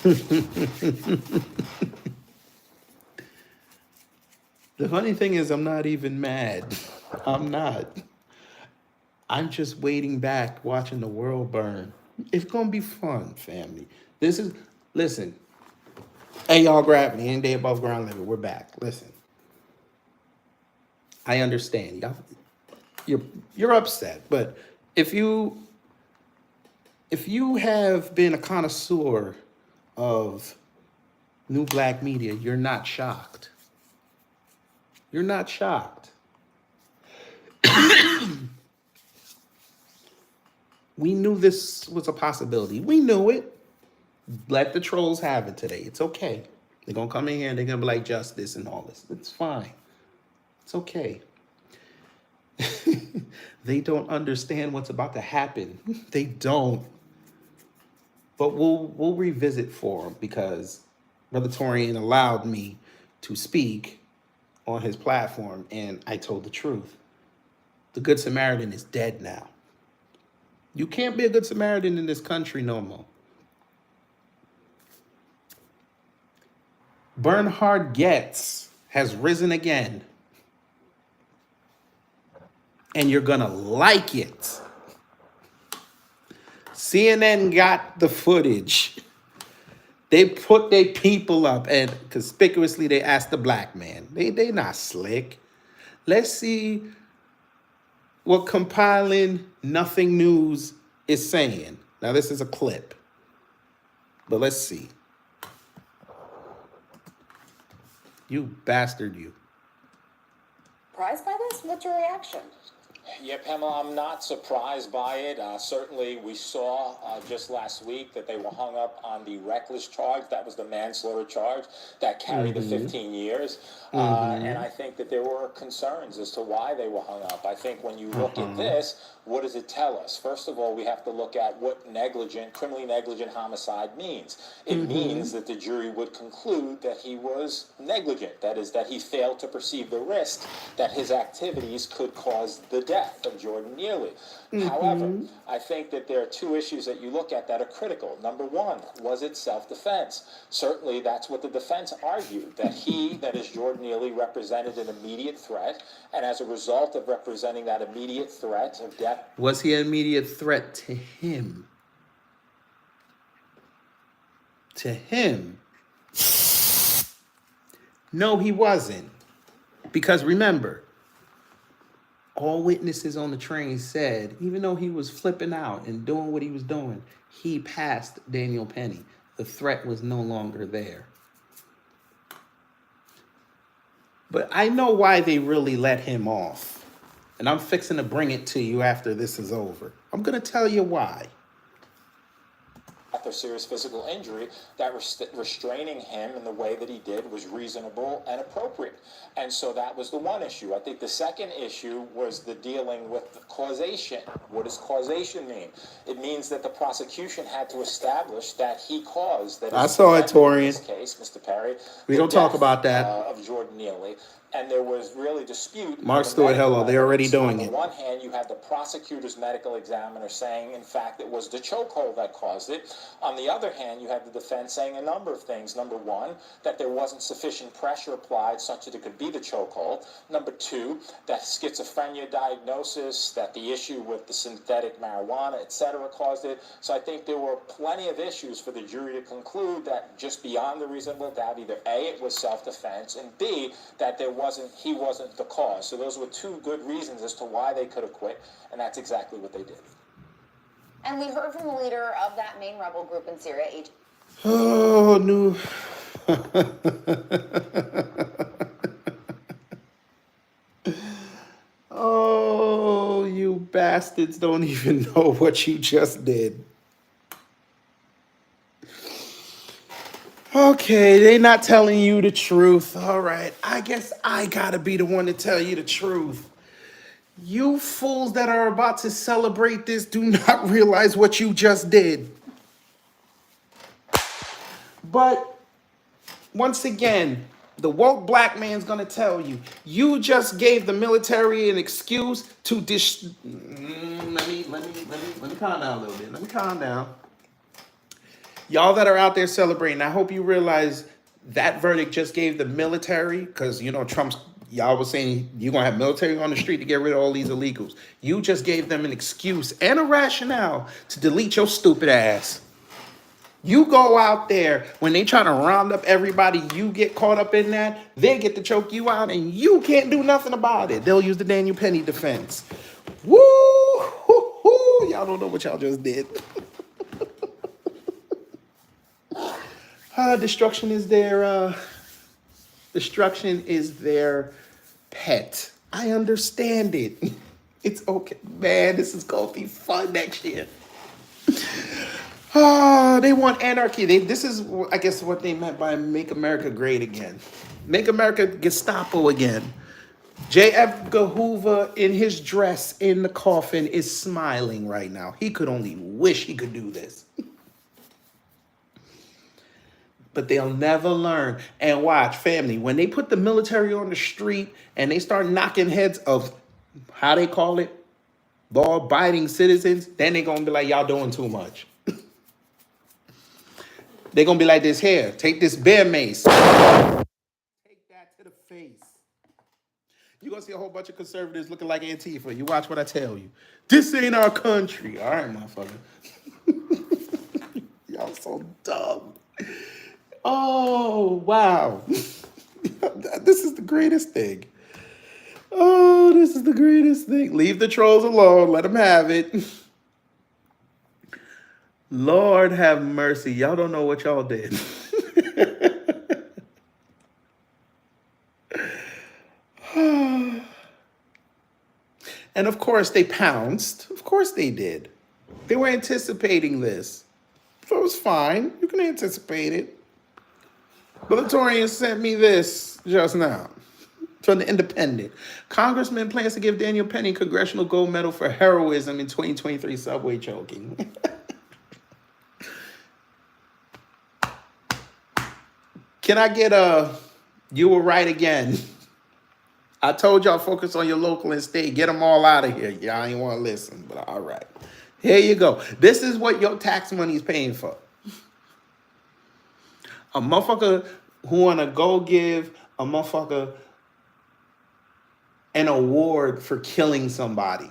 The funny thing is, I'm not even mad. I'm not. I'm just waiting back, watching the world burn. It's gonna be fun, family. This is, listen. Hey, y'all, grab me. Any day above ground level. We're back. Listen, I understand. You're you're upset, but if you if you have been a connoisseur of new black media, you're not shocked. You're not shocked. We knew this was a possibility. We knew it. Let the trolls have it today. It's okay. They're gonna come in here and they're gonna be like justice and all this. It's fine. It's okay. They don't understand what's about to happen. They don't. But we'll revisit for them because Brother Torian allowed me to speak on his platform, and I told the truth. The Good Samaritan is dead now. You can't be a Good Samaritan in this country no more. Bernhard Goetz has risen again. And you're gonna like it. CNN got the footage. They put their people up and conspicuously they asked the black man. They not slick. Let's see what Compiling Nothing News is saying. Now this is a clip, but let's see. You bastard, you. Surprised by this? What's your reaction? Yeah, Pamela, I'm not surprised by it. Certainly, we saw just last week that they were hung up on the reckless charge. That was the manslaughter charge that carried the 15 years. And I think that there were concerns as to why they were hung up. I think when you look at this, what does it tell us? First of all, we have to look at what criminally negligent homicide means. It means that the jury would conclude that he was negligent. That is, that he failed to perceive the risk that his activities could cause the death of Jordan Neely. However, I think that there are two issues that you look at that are critical. Number one, was it self-defense? Certainly, that's what the defense argued, that he, that is Jordan Neely, represented an immediate threat, and as a result of representing that immediate threat of death... Was he an immediate threat to him? To him? No, he wasn't. Because remember, all witnesses on the train said, even though he was flipping out and doing what he was doing, he passed Daniel Penny. The threat was no longer there. But I know why they really let him off. And I'm fixing to bring it to you after this is over. I'm going to tell you why. After serious physical injury, that restraining him in the way that he did was reasonable and appropriate. And so that was the one issue. I think the second issue was the dealing with the causation. What does causation mean? It means that the prosecution had to establish that he caused. That I saw it, Torian. In this case, Mr. Perry. We don't talk about that. Of Jordan Neely. And there was really dispute. Mark Stewart, hello. They're already doing it. On the one hand, you had the prosecutor's medical examiner saying, in fact, it was the chokehold that caused it. On the other hand, you had the defense saying a number of things. Number one, that there wasn't sufficient pressure applied such that it could be the chokehold. Number two, that schizophrenia diagnosis, that the issue with the synthetic marijuana, etc., caused it. So I think there were plenty of issues for the jury to conclude that just beyond the reasonable doubt, either A, it was self-defense, and B, that he wasn't the cause. So those were two good reasons as to why they could acquit, and that's exactly what they did. And we heard from the leader of that main rebel group in Syria, Oh, no. Oh, you bastards don't even know what you just did. Okay, they not telling you the truth. All right, I guess I gotta be the one to tell you the truth. You fools that are about to celebrate this do not realize what you just did. But once again, the woke black man's gonna tell you, you just gave the military an excuse to let me calm down a little bit. Let me calm down. Y'all that are out there celebrating, I hope you realize that verdict just gave the military, because Trump's, y'all was saying you're gonna have military on the street to get rid of all these illegals. You just gave them an excuse and a rationale to delete your stupid ass. You go out there when they try to round up everybody, you get caught up in that, they get to choke you out, and you can't do nothing about it. They'll use the Daniel Penny defense. Woo! Hoo-hoo. Y'all don't know what y'all just did. Destruction is their pet. I understand it. It's okay, man. This is gonna be fun next year. They want anarchy. This is, I guess, what they meant by "Make America Great Again." Make America Gestapo again. J. Edgar Hoover in his dress in the coffin is smiling right now. He could only wish he could do this. But they'll never learn. And watch, family, when they put the military on the street and they start knocking heads of, how they call it, law-abiding citizens, then they're going to be like, y'all doing too much. They're going to be like this here. Take this bear mace. Take that to the face. You're going to see a whole bunch of conservatives looking like Antifa. You watch what I tell you. This ain't our country. All right, motherfucker. Y'all so dumb. Oh, wow. This is the greatest thing. Oh, this is the greatest thing. Leave the trolls alone. Let them have it. Lord have mercy. Y'all don't know what y'all did. And of course they pounced. Of course they did. They were anticipating this. So it was fine. You can anticipate it. Militarian sent me this just now from the Independent. Congressman plans to give Daniel Penny Congressional Gold Medal for heroism in 2023 subway choking. Can I get you were right again? I told y'all focus on your local and state. Get them all out of here. Y'all ain't want to listen, but all right. Here you go. This is what your tax money is paying for. A motherfucker who want to go give a motherfucker an award for killing somebody.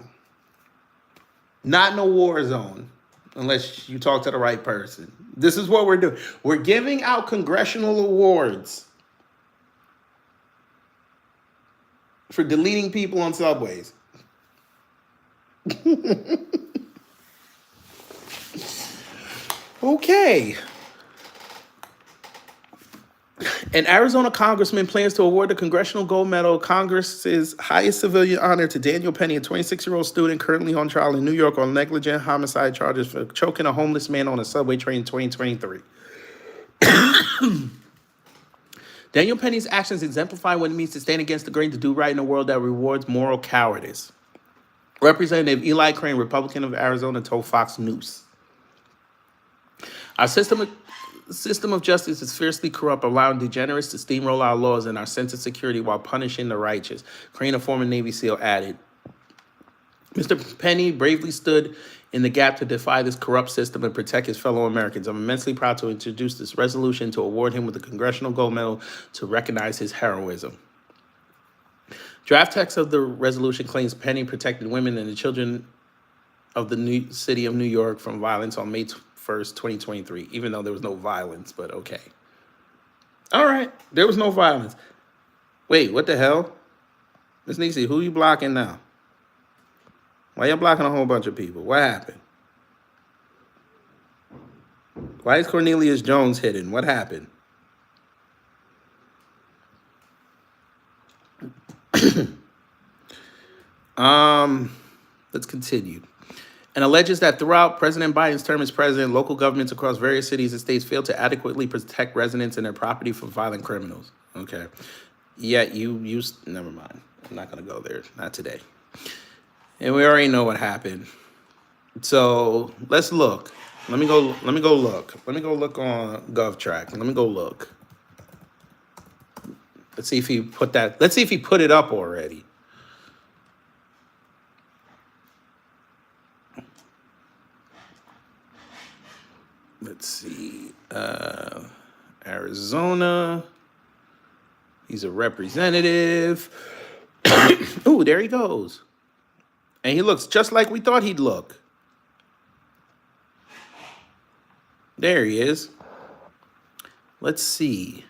Not in a war zone, unless you talk to the right person. This is what we're doing. We're giving out congressional awards for deleting people on subways. Okay. An Arizona congressman plans to award the Congressional Gold Medal, Congress's highest civilian honor, to Daniel Penny, a 26-year-old student currently on trial in New York on negligent homicide charges for choking a homeless man on a subway train in 2023. Daniel Penny's actions exemplify what it means to stand against the grain, to do right in a world that rewards moral cowardice. Representative Eli Crane, Republican of Arizona, told Fox News. Our system of justice is fiercely corrupt, allowing degenerates to steamroll our laws and our sense of security while punishing the righteous. Crane, a former Navy SEAL, added. Mr. Penny bravely stood in the gap to defy this corrupt system and protect his fellow Americans. I'm immensely proud to introduce this resolution to award him with the Congressional Gold Medal to recognize his heroism. Draft text of the resolution claims Penny protected women and the children of the city of New York from violence on May 1st, 2023, even though there was no violence, but okay. All right, there was no violence. Wait, what the hell? Miss Niecy, who you blocking now? Why you blocking a whole bunch of people? What happened? Why is Cornelius Jones hidden? What happened? Let's continue. And alleges that throughout President Biden's term as president, local governments across various cities and states failed to adequately protect residents and their property from violent criminals. Okay. Yeah, never mind. I'm not going to go there. Not today. And we already know what happened. So let's look. Let me go look. Let me go look on GovTrack. Let me go look. Let's see if he put it up already. Let's see. Arizona. He's a representative. Ooh, there he goes. And he looks just like we thought he'd look. There he is. Let's see.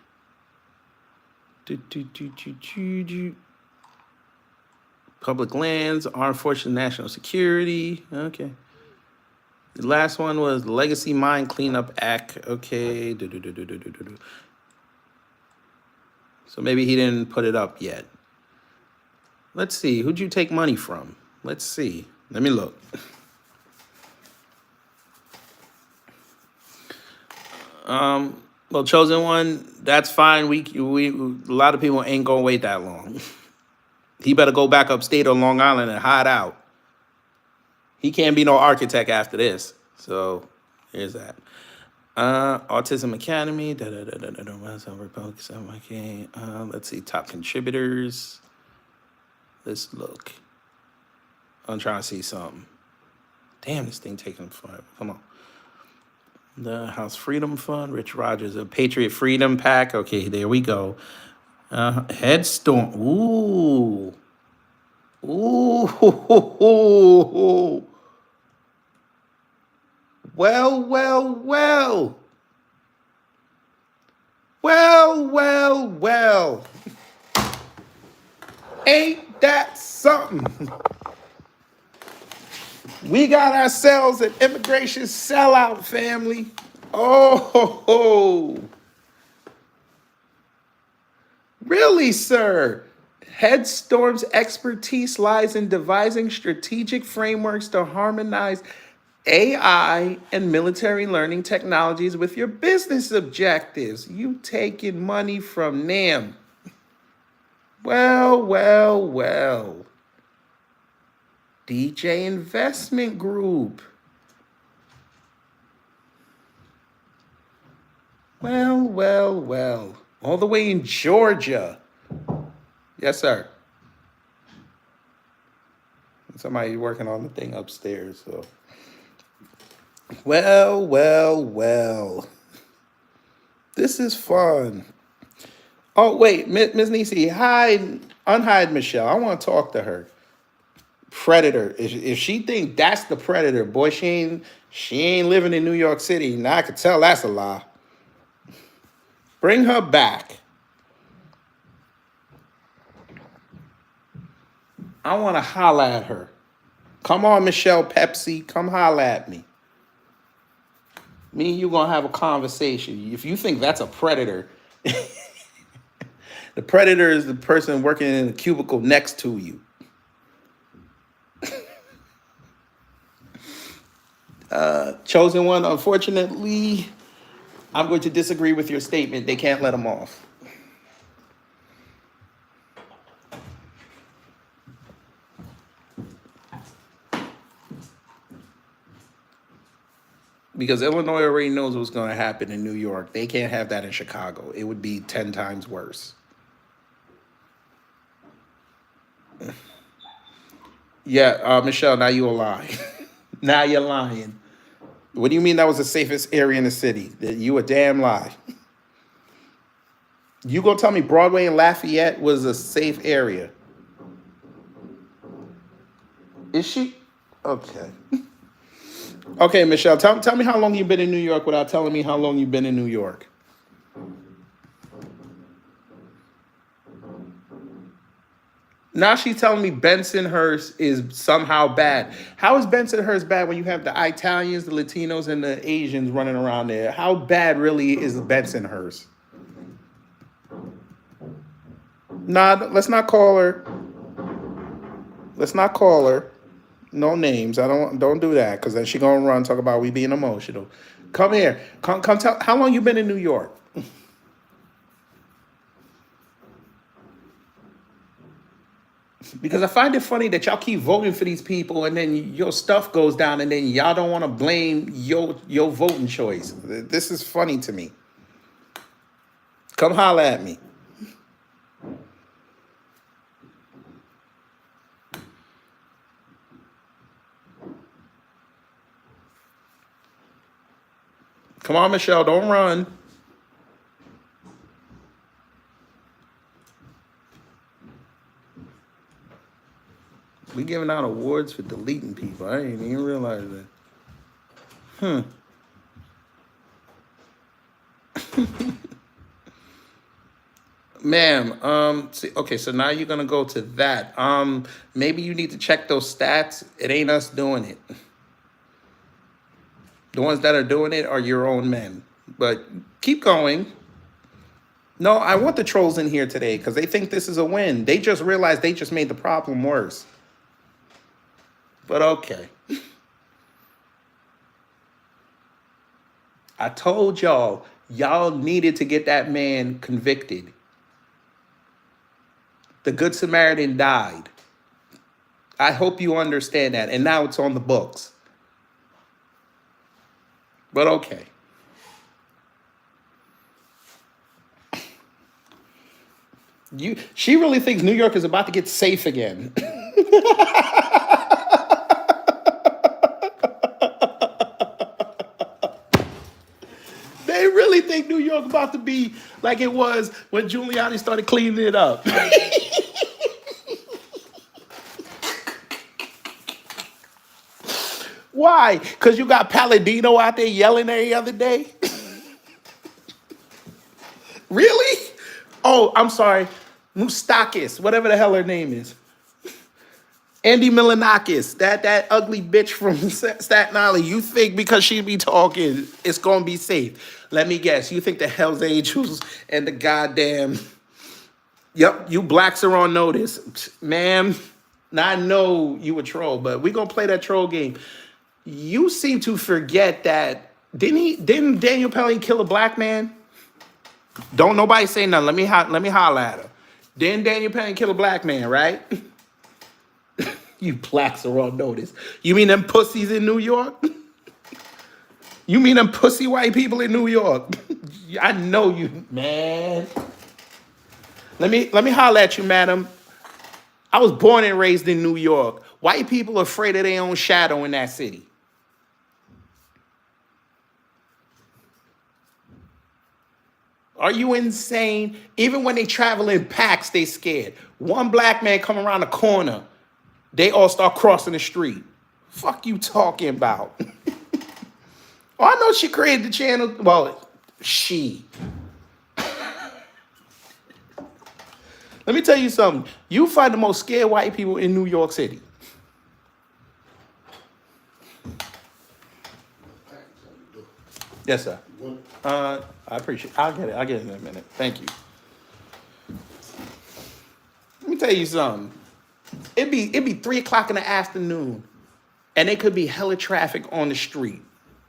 Public lands, armed forces, national security. Okay. The last one was Legacy Mine Cleanup Act. Okay. So maybe he didn't put it up yet. Let's see. Who'd you take money from? Let's see. Let me look. Well, chosen one, that's fine. We a lot of people ain't gonna wait that long. He better go back upstate on Long Island and hide out. He can't be no architect after this. So here's that. Autism Academy. Let's see. Top contributors. Let's look. I'm trying to see something. Damn, this thing taking forever. Come on. The House Freedom Fund, Rich Rogers, a Patriot Freedom Pack. Okay, there we go. Headstorm. Ooh. Ooh. Well. Ain't that something? We got ourselves an immigration sellout, family. Oh, really, sir? Headstorm's expertise lies in devising strategic frameworks to harmonize AI and military learning technologies with your business objectives. You taking money from them. Well. DJ Investment Group. Well. All the way in Georgia. Yes, sir. Somebody working on the thing upstairs, so. Well. This is fun. Oh, wait, Ms. Nisi, unhide Michelle. I want to talk to her. Predator. If she think that's the predator, boy, she ain't living in New York City. Now I could tell that's a lie. Bring her back. I want to holla at her. Come on, Michelle Pepsi. Come holla at me. Me and you gonna have a conversation. If you think that's a predator, the predator is the person working in the cubicle next to you. Chosen one, unfortunately, I'm going to disagree with your statement. They can't let him off. Because Illinois already knows what's going to happen in New York. They can't have that in Chicago. It would be 10 times worse. Yeah, Michelle, now you a lie. Now you're lying. What do you mean that was the safest area in the city? You a damn lie. You gonna tell me Broadway and Lafayette was a safe area? Is she? Okay. Okay, Michelle, tell me how long you've been in New York without telling me how long you've been in New York. Now she's telling me Bensonhurst is somehow bad. How is Bensonhurst bad when you have the Italians, the Latinos, and the Asians running around there? How bad really is Bensonhurst? Nah, let's not call her. Let's not call her. No names. Don't do that, because then she gonna run talk about we being emotional. Come here. Come tell how long you been in New York? Because I find it funny that y'all keep voting for these people and then your stuff goes down and then y'all don't want to blame your voting choice. This is funny to me. Come holler at me. Come on, Michelle, don't run. We giving out awards for deleting people. I didn't even realize that. Ma'am, okay, so now you're gonna go to that. Maybe you need to check those stats. It ain't us doing it. The ones that are doing it are your own men. But keep going. No, I want the trolls in here today because they think this is a win. They just realized they just made the problem worse. But okay. I told y'all needed to get that man convicted. The Good Samaritan died. I hope you understand that. And now it's on the books. But okay. She really thinks New York is about to get safe again. They really think New York about to be like it was when Giuliani started cleaning it up. Why? Because you got Palladino out there yelling every other day? Really? Oh, I'm sorry. Moustakis, whatever the hell her name is. Andy Milanakis, that ugly bitch from Staten Island. You think because she be talking, it's going to be safe. Let me guess. You think the Hells Angels and the goddamn... Yep, you blacks are on notice. Ma'am, I know you a troll, but we're going to play that troll game. You seem to forget that... Didn't Daniel Pelling kill a black man? Don't nobody say nothing. Let me holler at her. Didn't Daniel Pelling kill a black man, right? You blacks are on notice. You mean them pussies in New York? You mean them pussy white people in New York? I know you, man. Let me holler at you, madam. I was born and raised in New York. White people are afraid of their own shadow in that city. Are you insane? Even when they travel in packs, they scared. One black man come around the corner, they all start crossing the street. Fuck you talking about? Oh, I know she created the channel. Well, she. Let me tell you something. You find the most scared white people in New York City. Yes, sir. I appreciate it. I'll get it in a minute. Thank you. Let me tell you something. It'd be 3 o'clock in the afternoon, and there could be hella traffic on the street,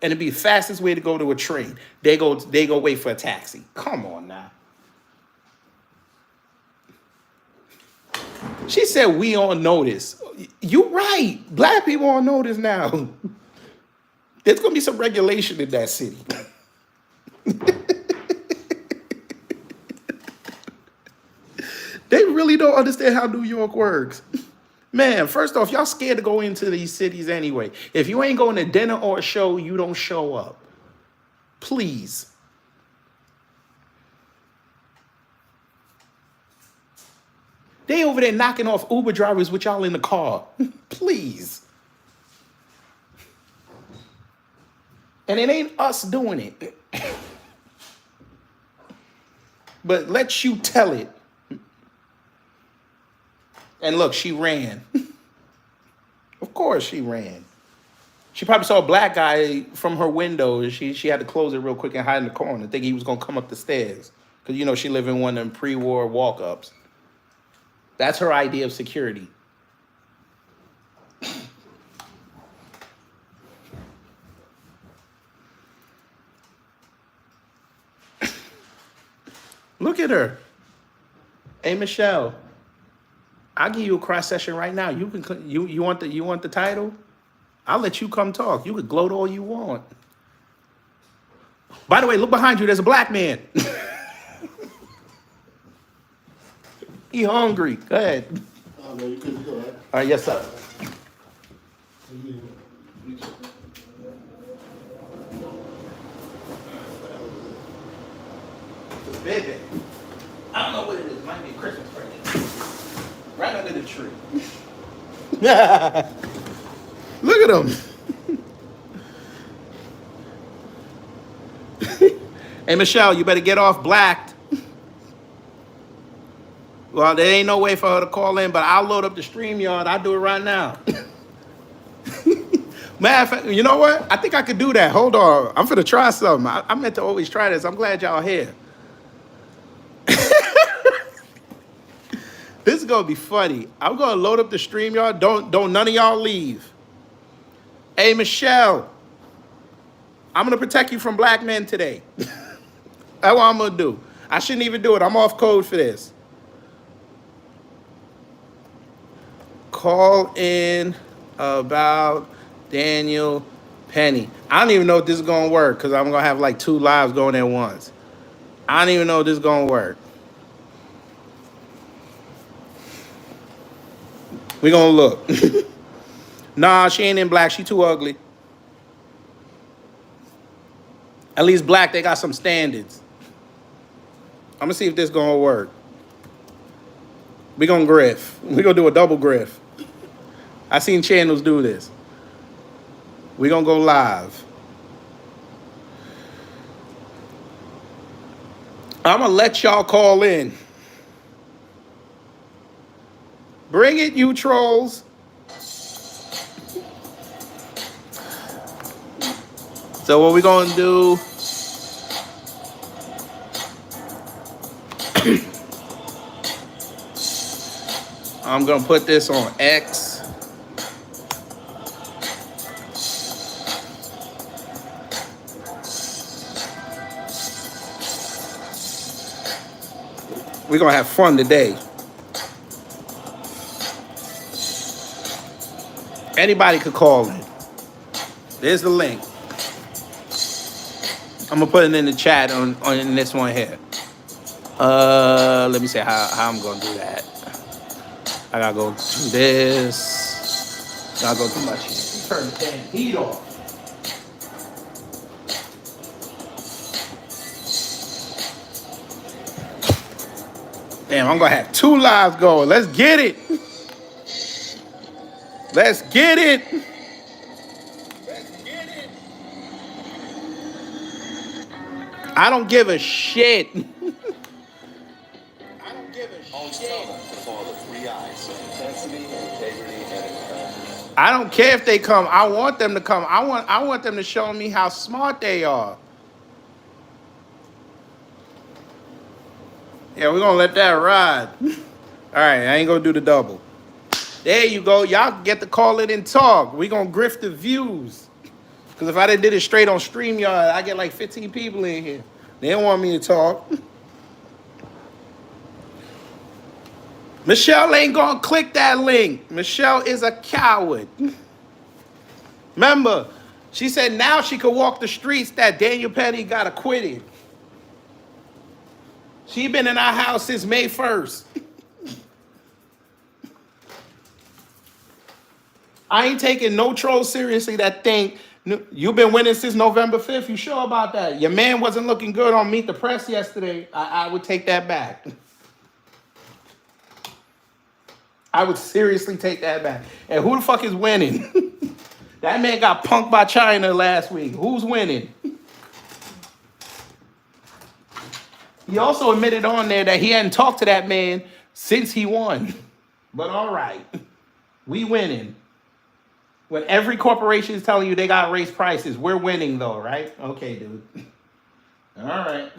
and it'd be the fastest way to go to a train. They go wait for a taxi. Come on now. She said we on notice. You right. Black people on notice now. There's gonna be some regulation in that city. They really don't understand how New York works. Man, first off, y'all scared to go into these cities anyway. If you ain't going to dinner or a show, you don't show up. Please. They over there knocking off Uber drivers with y'all in the car. Please. And it ain't us doing it. But let you tell it. And look, she ran. Of course she ran. She probably saw a black guy from her window. She had to close it real quick and hide in the corner, thinking he was going to come up the stairs. Because, you know, she lived in one of them pre-war walk-ups. That's her idea of security. Look at her. Hey, Michelle. I'll give you a cross session right now. You can you want the title? I'll let you come talk. You can gloat all you want. By the way, look behind you. There's a black man. He hungry. Go ahead. Oh, no, you couldn't go, right? All right, yes, sir. Baby. I don't know what it is. It might be a Christmas present. Right under the tree. Look at him. Hey, Michelle, you better get off blacked. Well, there ain't no way for her to call in, but I'll load up the StreamYard. I'll do it right now. Matter of fact, you know what? I think I could do that. Hold on. I'm finna try something. I meant to always try this. I'm glad y'all here. This is gonna be funny. I'm gonna load up the StreamYard. Don't none of y'all leave. Hey, Michelle, I'm gonna protect you from black men today. That's what I'm gonna do. I shouldn't even do it. I'm off code for this. Call in about Daniel Penny. I don't even know if this is gonna work because I'm gonna have like 2 lives going at once. I don't even know if this is gonna work. We gonna look. Nah, she ain't in black. She too ugly. At least black, they got some standards. I'm gonna see if this gonna work. We gonna griff. We gonna do a double griff. I seen channels do this. We gonna go live. I'm gonna let y'all call in. Bring it, you trolls. So what we gonna do? I'm gonna put this on X. We're gonna have fun today. Anybody could call in. There's the link. I'm gonna put it in the chat on this one here. Let me see how I'm gonna do that. I gotta go do this. Gotta go through my shit. Turn the damn heat off. Damn, I'm gonna have 2 lives going. Let's get it. Let's get it. I don't give a shit. I don't care if they come. I want them to come. I want them to show me how smart they are. Yeah, we're gonna let that ride. All right, I ain't gonna do the double. There you go. Y'all get to call it and talk. We gonna grift the views. Because if I done did it straight on StreamYard, I get like 15 people in here. They don't want me to talk. Michelle ain't gonna click that link. Michelle is a coward. Remember, she said now she could walk the streets that Daniel Penny got acquitted. She been in our house since May 1st. I ain't taking no troll seriously that think you've been winning since November 5th. You sure about that? Your man wasn't looking good on Meet the Press yesterday. I would take that back. I would seriously take that back. And who the fuck is winning? That man got punked by China last week. Who's winning? He also admitted on there that he hadn't talked to that man since he won. But all right, we winning. When every corporation is telling you they got to raise prices, we're winning though, right? Okay, dude. All right.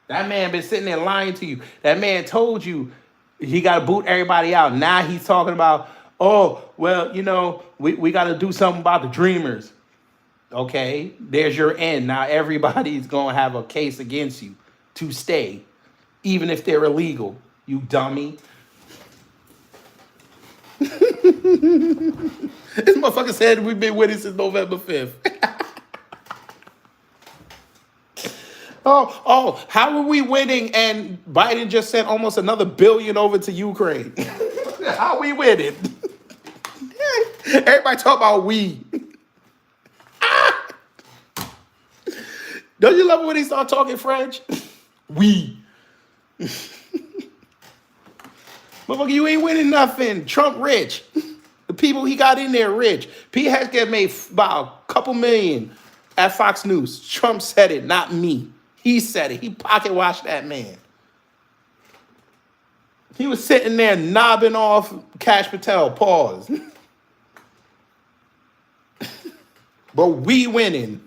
That man been sitting there lying to you. That man told you he got to boot everybody out. Now he's talking about, oh, well, you know, we got to do something about the dreamers. Okay, there's your end. Now everybody's going to have a case against you to stay, even if they're illegal, you dummy. This motherfucker said we've been winning since November 5th. Oh, how are we winning and Biden just sent almost another $1 billion over to Ukraine? How we winning? Everybody talk about we. Don't you love it when he start talking French? We. Motherfucker, you ain't winning nothing. Trump rich. The people he got in there rich. Pete Hegseth made about a couple million at Fox News. Trump said it, not me. He said it. He pocket watched that man. He was sitting there knobbing off Cash Patel. Pause. But we winning.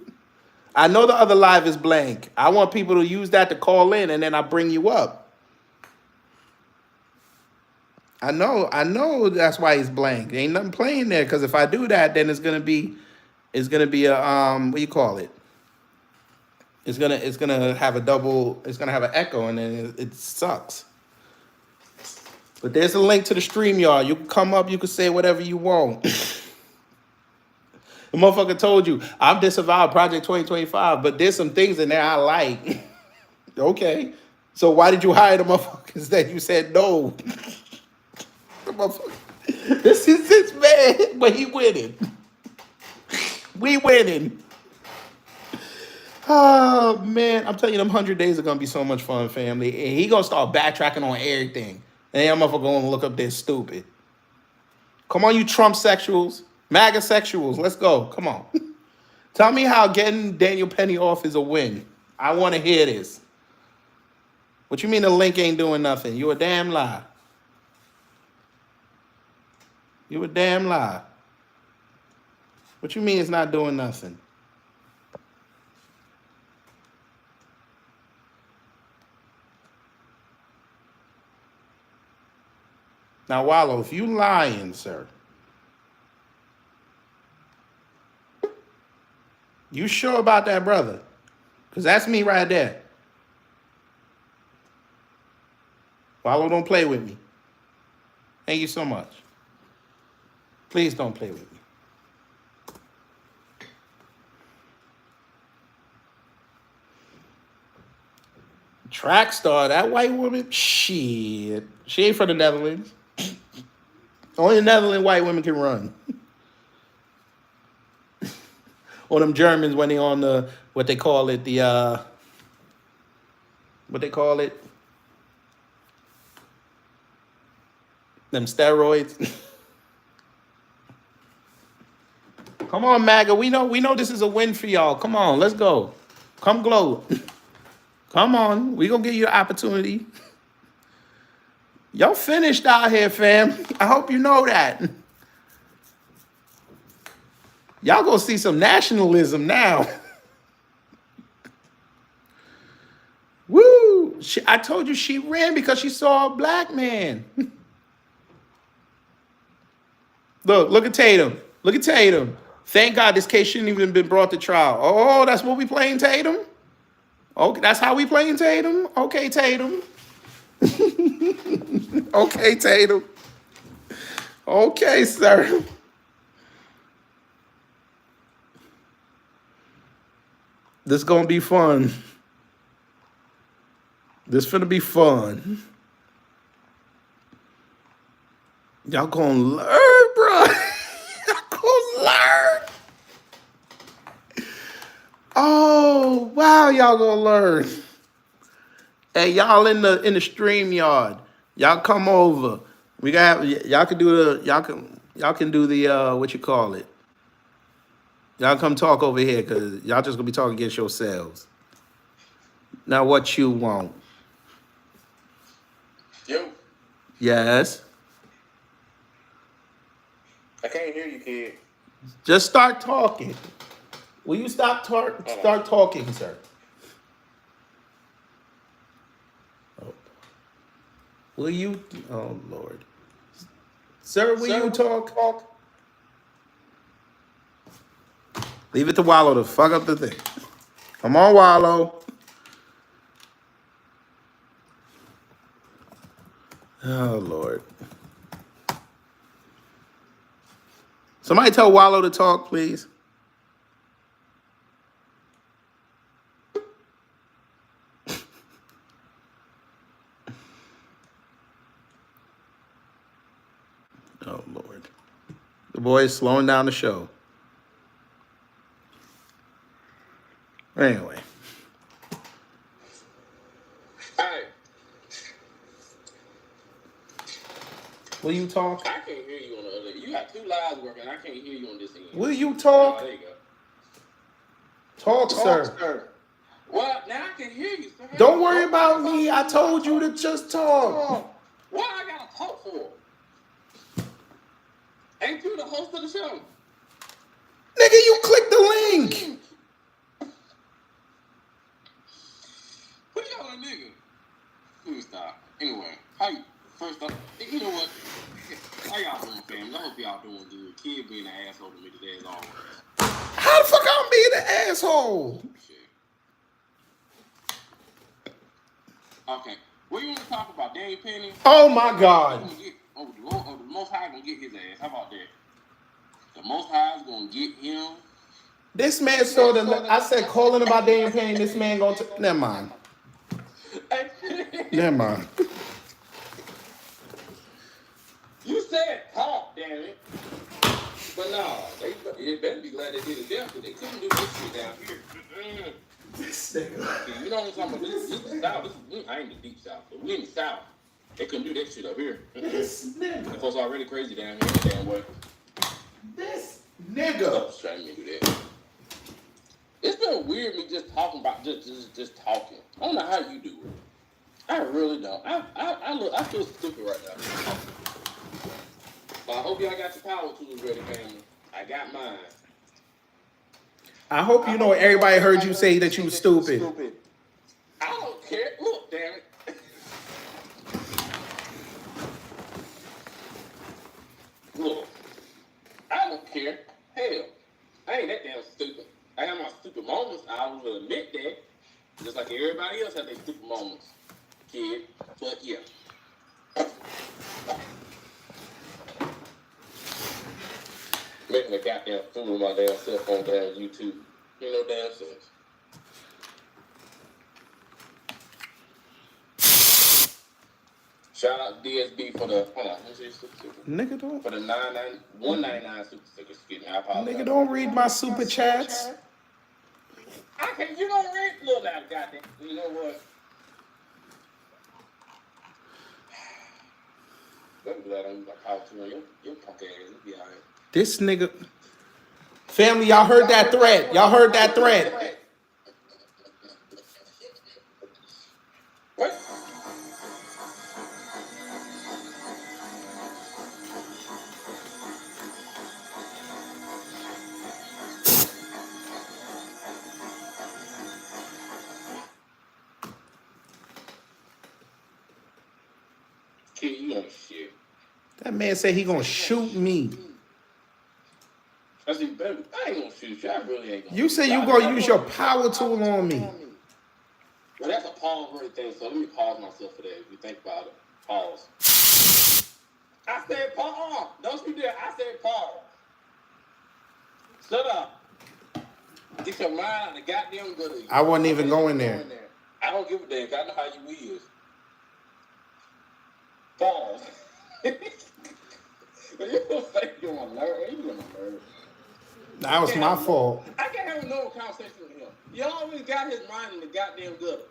I know the other live is blank. I want people to use that to call in, and then I bring you up. I know that's why he's blank. There ain't nothing playing there, because if I do that, then it's gonna be a what do you call it? It's gonna have a double. It's gonna have an echo, and then it sucks. But there's a link to the StreamYard. You can come up. You can say whatever you want. The motherfucker told you I'm disavowed Project 2025, but there's some things in there I like. Okay, so why did you hire the motherfuckers that you said no? The motherfucker. This is his man, but he winning. We winning. Oh man, I'm telling you, them 100 days are gonna be so much fun, family. And he gonna start backtracking on everything. And then motherfucker gonna look up there stupid. Come on, you Trump sexuals, MAGA sexuals, let's go. Come on. Tell me how getting Daniel Penny off is a win. I want to hear this. What you mean the link ain't doing nothing? You a damn lie. You a damn lie. What you mean it's not doing nothing? Now, Wallow, if you lying, sir, you sure about that, brother? Because that's me right there. Wallow, don't play with me. Thank you so much. Please don't play with me. Track star, that white woman, shit. She ain't from the Netherlands. Only the Netherlands white women can run. Or them Germans when they on the, what they call it, them steroids. Come on, MAGA. We know this is a win for y'all. Come on, let's go. Come glow. Come on. We gonna give you the opportunity. Y'all finished out here, fam. I hope you know that. Y'all gonna see some nationalism now. Woo! I told you she ran because she saw a black man. Look at Tatum. Look at Tatum. Thank God this case shouldn't even been brought to trial. Oh, that's what we playing, Tatum? Okay, that's how we playing, Tatum? Okay, Tatum. Okay, Tatum. Okay, sir. This gonna be fun. This finna be fun. Y'all gonna learn, bro. Y'all gonna learn. Oh, wow, y'all gonna learn. Hey, y'all in the StreamYard. Y'all come over. We got y'all can do the what you call it. Y'all come talk over here because y'all just gonna be talking against yourselves. Now what you want? Yo, Yes. I can't hear you, kid. Just start talking. Will you start talking, sir? Oh. Will you? Oh Lord, sir, will you talk? Leave it to Wallow to fuck up the thing. Come on, Wallow. Oh Lord. Somebody tell Wallow to talk, please. Oh Lord. The boy is slowing down the show. Anyway, Will you talk? I can't hear you on the other. You got two lives working. I can't hear you on this end. Will you Oh, talk? there you go. Talk, sir. Sir. Well, now I can hear you, sir. Don't worry about me. I told you to just talk. What I gotta talk for? Ain't you the host of the show? Nigga, you click the link. What y'all a nigga? Please stop. Anyway, how you? First up, you know what? How y'all doing, fam? I hope y'all doing good. Kid being an asshole to me today as always. How the fuck I'm being an asshole? Shit. Okay. What you want to talk about? Danny Penny? Oh my God. The Most High gonna get his ass. How about that? The Most High is gonna get him. This man saw the. I said calling about Daniel Penny. This man gonna. Never mind. Never mind. You said talk, damn it. But no, they better be glad they did it there because they couldn't do this shit down here. This nigga. You know what I'm talking about? This is the South. I ain't the deep South, but we in the South. They couldn't do that shit up here. This nigga. The folks already crazy down here the damn way. This nigga. Stop trying to do that. It's been weird me just talking about just talking. I don't know how you do it. I really don't. I feel stupid right now. But I hope y'all got your power tools ready, family. I got mine. I hope you know everybody heard you say that you was stupid. I don't care. Look, damn it. Look, I don't care. Hell, I ain't that damn stupid. I have my stupid moments. I will admit that. Just like everybody else has their stupid moments. Kid. But yeah. Making a goddamn fool of my damn cell phone down YouTube. Ain't no damn sense. Shout out to DSB for the Nigga don't. for the 199 super sticker. Excuse me, I apologize. Nigga don't read my super chats. I can't. You don't read little that goddamn. You know what? I'm glad I'm power to your punk ass. It'll be alright. This nigga. Family, y'all heard that threat. Y'all heard that threat. What? Kid, you ain't shit. That man said he gonna shoot me. I said, baby, I ain't gonna shoot you. I really ain't gonna. You say you gonna use your power tool on me. Well, that's a pause worthy thing, so let me pause myself for that. If you think about it, pause. I said pause. Don't you dare. I said pause. Shut up. Get your mind out the goddamn gutter. I wasn't even going there. I don't give a damn. I know how you is. Pause. But you gonna say you on nerve? You on nerve? That was my fault. I can't have a normal conversation with him. You always got his mind in the goddamn gutter.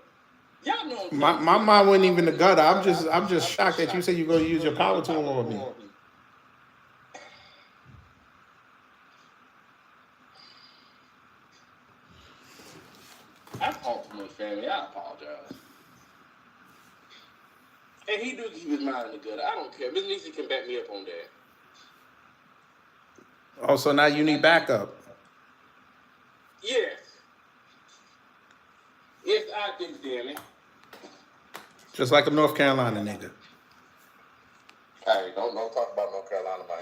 Y'all know. My mind wasn't even the gutter. I'm just shocked that you said you're gonna use your power tool on me. I talk too much, family. I apologize. And he do keep his mind in the gutter. I don't care. Miss Niecy can back me up on that. Oh, so now you need backup. Yes. Yes, I do, damn it. Just like a North Carolina nigga. Hey, don't talk about North Carolina, man.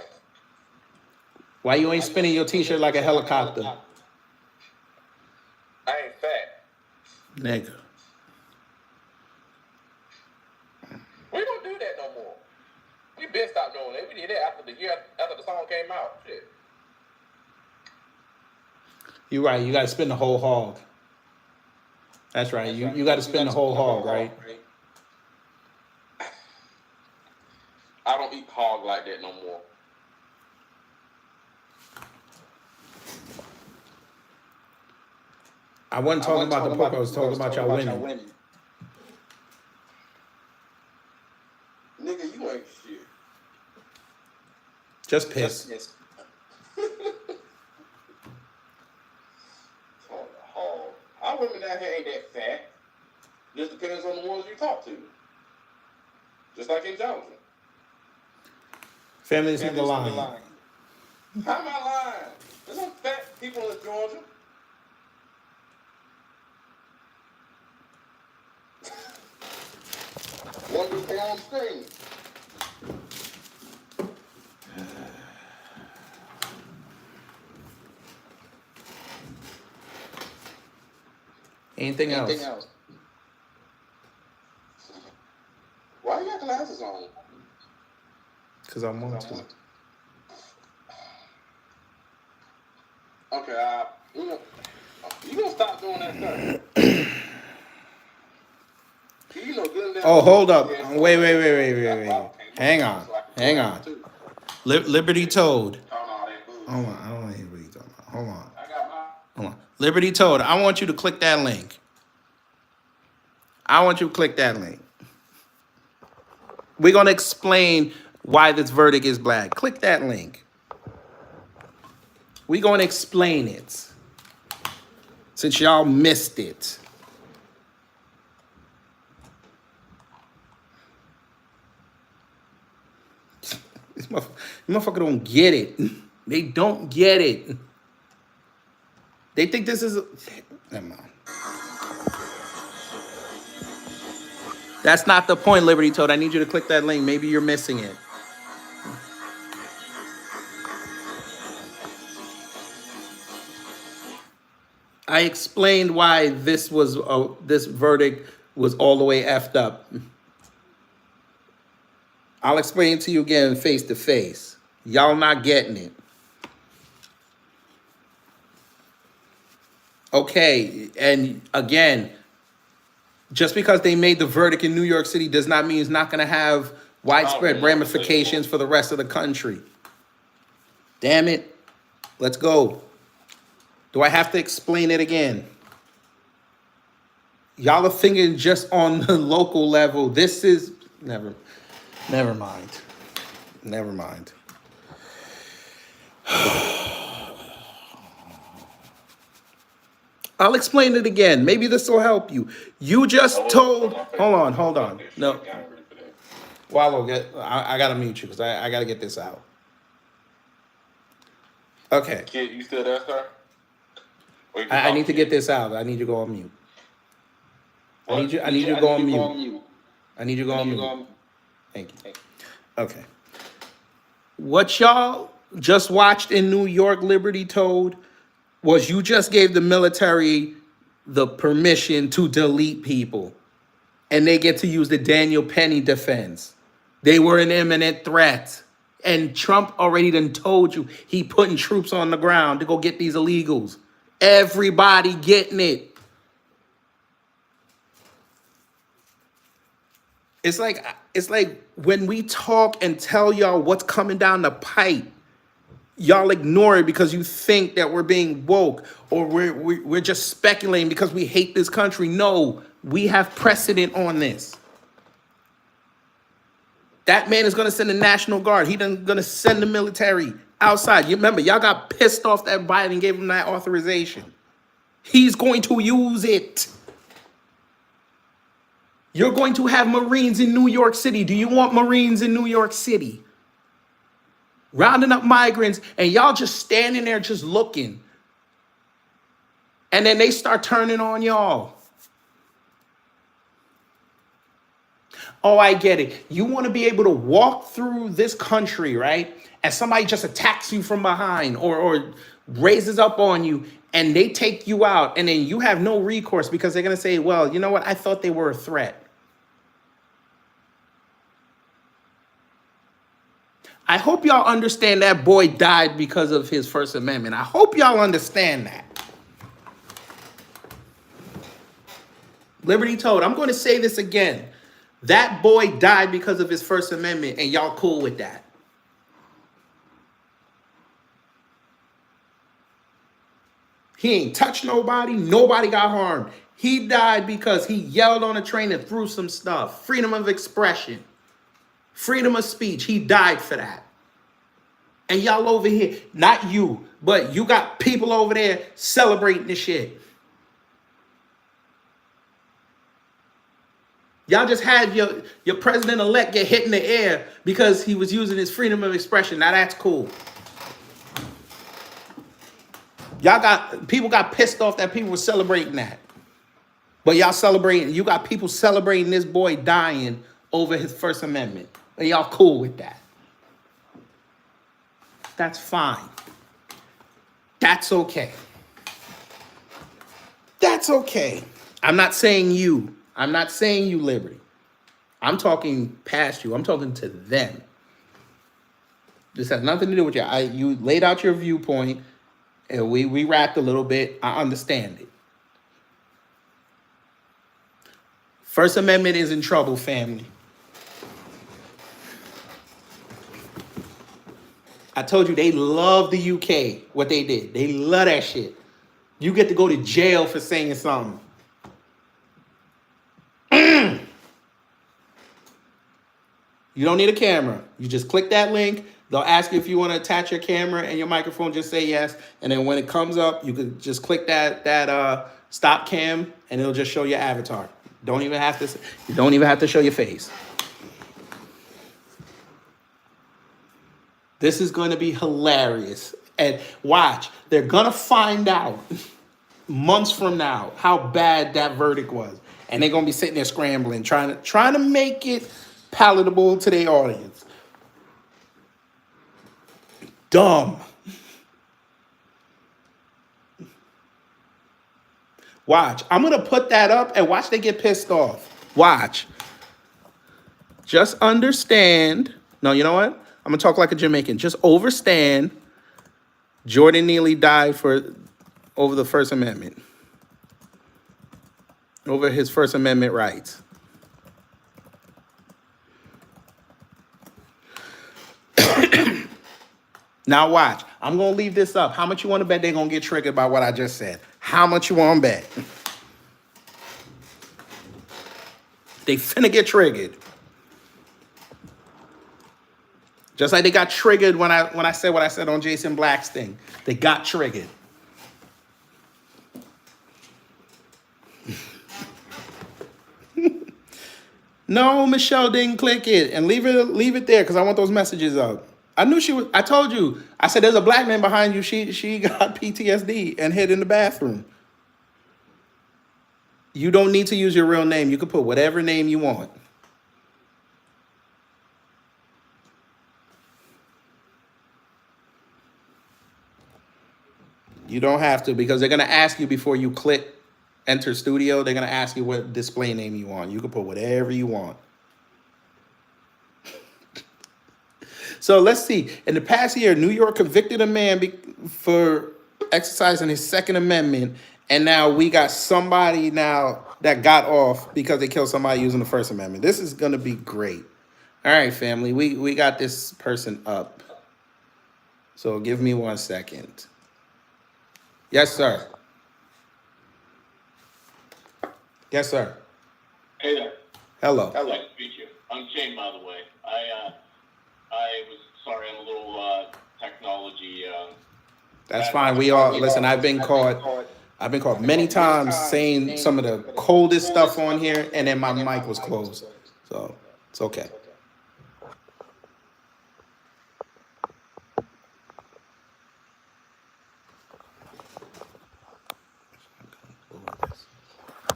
Why you ain't spinning your t-shirt like a helicopter? I ain't fat. Nigga. We don't do that no more. We been stopped doing that. We did that after the song came out. Shit. You right. You got to spin the whole hog. That's right. You got to spin the whole hog, right? I don't eat hog like that no more. I wasn't talking about the book. I was talking about y'all winning. Nigga, you ain't shit. Just piss. Oh, our women down here ain't that fat. Just depends on the ones you talk to. Just like in Georgia. Family, this nigga lying. How am I lying? There's some fat people in Georgia. One just came on screen. Anything else? Why you got glasses on? Because I want to. Okay, you gonna stop doing that stuff. You know good and damn Oh, hold up. yeah, Wait. Hang on. Liberty Toad. Hold on. I don't want to hear what he's talking about. Hold on. Hold on. Liberty Toad, I want you to click that link. We're going to explain why this verdict is black. Click that link. We're going to explain it. Since y'all missed it. This motherfucker don't get it. They don't get it. They think this is... Never mind. That's not the point, Liberty Toad. I need you to click that link. Maybe you're missing it. I explained why this verdict was all the way effed up. I'll explain it to you again face to face. Y'all not getting it. Okay, and again, just because they made the verdict in New York City does not mean it's not going to have widespread ramifications for the rest of the country. Damn it. Let's go. Do I have to explain it again? Y'all are thinking just on the local level. This is... Never mind. I'll explain it again. Maybe this will help you. You just told... Hold on. No. Wallow, I got to mute you because I got to get this out. Okay. Kid, you still there, sir? I need to get this out. I need you to go on mute. I need you to go on mute. Thank you. Okay. What y'all just watched in New York, Liberty Toad, was you just gave the military the permission to delete people. And they get to use the Daniel Penny defense. They were an imminent threat. And Trump already done told you he putting troops on the ground to go get these illegals. Everybody getting it. It's like when we talk and tell y'all what's coming down the pipe, y'all ignore it because you think that we're being woke or we're just speculating because we hate this country. No, we have precedent on this. That man is going to send the National Guard. He's going to send the military outside. You remember, y'all got pissed off that Biden gave him that authorization. He's going to use it. You're going to have Marines in New York City. Do you want Marines in New York City? Rounding up migrants, and y'all just standing there just looking. And then they start turning on y'all. Oh, I get it. You want to be able to walk through this country, right? And somebody just attacks you from behind or raises up on you and they take you out. And then you have no recourse because they're going to say, well, you know what? I thought they were a threat. I hope y'all understand that boy died because of his First Amendment. I hope y'all understand that. Liberty Toad, I'm going to say this again. That boy died because of his First Amendment, and y'all cool with that. He ain't touched nobody. Nobody got harmed. He died because he yelled on a train and threw some stuff. Freedom of expression. Freedom of speech. He died for that. And y'all over here, not you, but you got people over there celebrating this shit. Y'all just had your president-elect get hit in the air because he was using his freedom of expression. Now that's cool. People got pissed off that people were celebrating that. But you got people celebrating this boy dying over his First Amendment. And y'all cool with that. That's fine. That's okay. That's okay. I'm not saying you, Liberty. I'm talking past you. I'm talking to them. This has nothing to do with you. You laid out your viewpoint, and we rapped a little bit. I understand it. First Amendment is in trouble, family. I told you they love the UK, what they did. They love that shit. You get to go to jail for saying something. You don't need a camera. You just click that link. They'll ask you if you want to attach your camera and your microphone. Just say yes. And then when it comes up, you can just click that stop cam, and it'll just show your avatar. You don't even have to show your face. This is going to be hilarious. And watch, they're going to find out months from now how bad that verdict was. And they're going to be sitting there scrambling, trying to make it palatable to their audience. Dumb. Watch. I'm going to put that up and watch they get pissed off. Watch. Just understand. No, you know what? I'm going to talk like a Jamaican. Just overstand. Jordan Neely died over the First Amendment. Over his First Amendment rights. Now watch. I'm going to leave this up. How much you want to bet they're going to get triggered by what I just said? How much you want to bet? They finna get triggered. Just like they got triggered when I said what I said on Jason Black's thing. They got triggered. No, Michelle didn't click it. And leave it there because I want those messages up. I knew she was. I told you. I said there's a black man behind you. She got PTSD and hid in the bathroom. You don't need to use your real name. You can put whatever name you want. You don't have to, because they're going to ask you before you click enter studio. They're going to ask you what display name you want. You can put whatever you want. So let's see. In the past year, New York convicted a man for exercising his Second Amendment. And now we got somebody now that got off because they killed somebody using the First Amendment. This is going to be great. All right, family. We got this person up. So give me 1 second. Yes, sir. Yes, sir. Hey there. Hello. Nice to meet you. I'm Shane, by the way. I was sorry, I'm a little technology. That's fine. We all listen. I've been caught many times saying some of the coldest stuff on here, and then my mic was closed. So it's okay.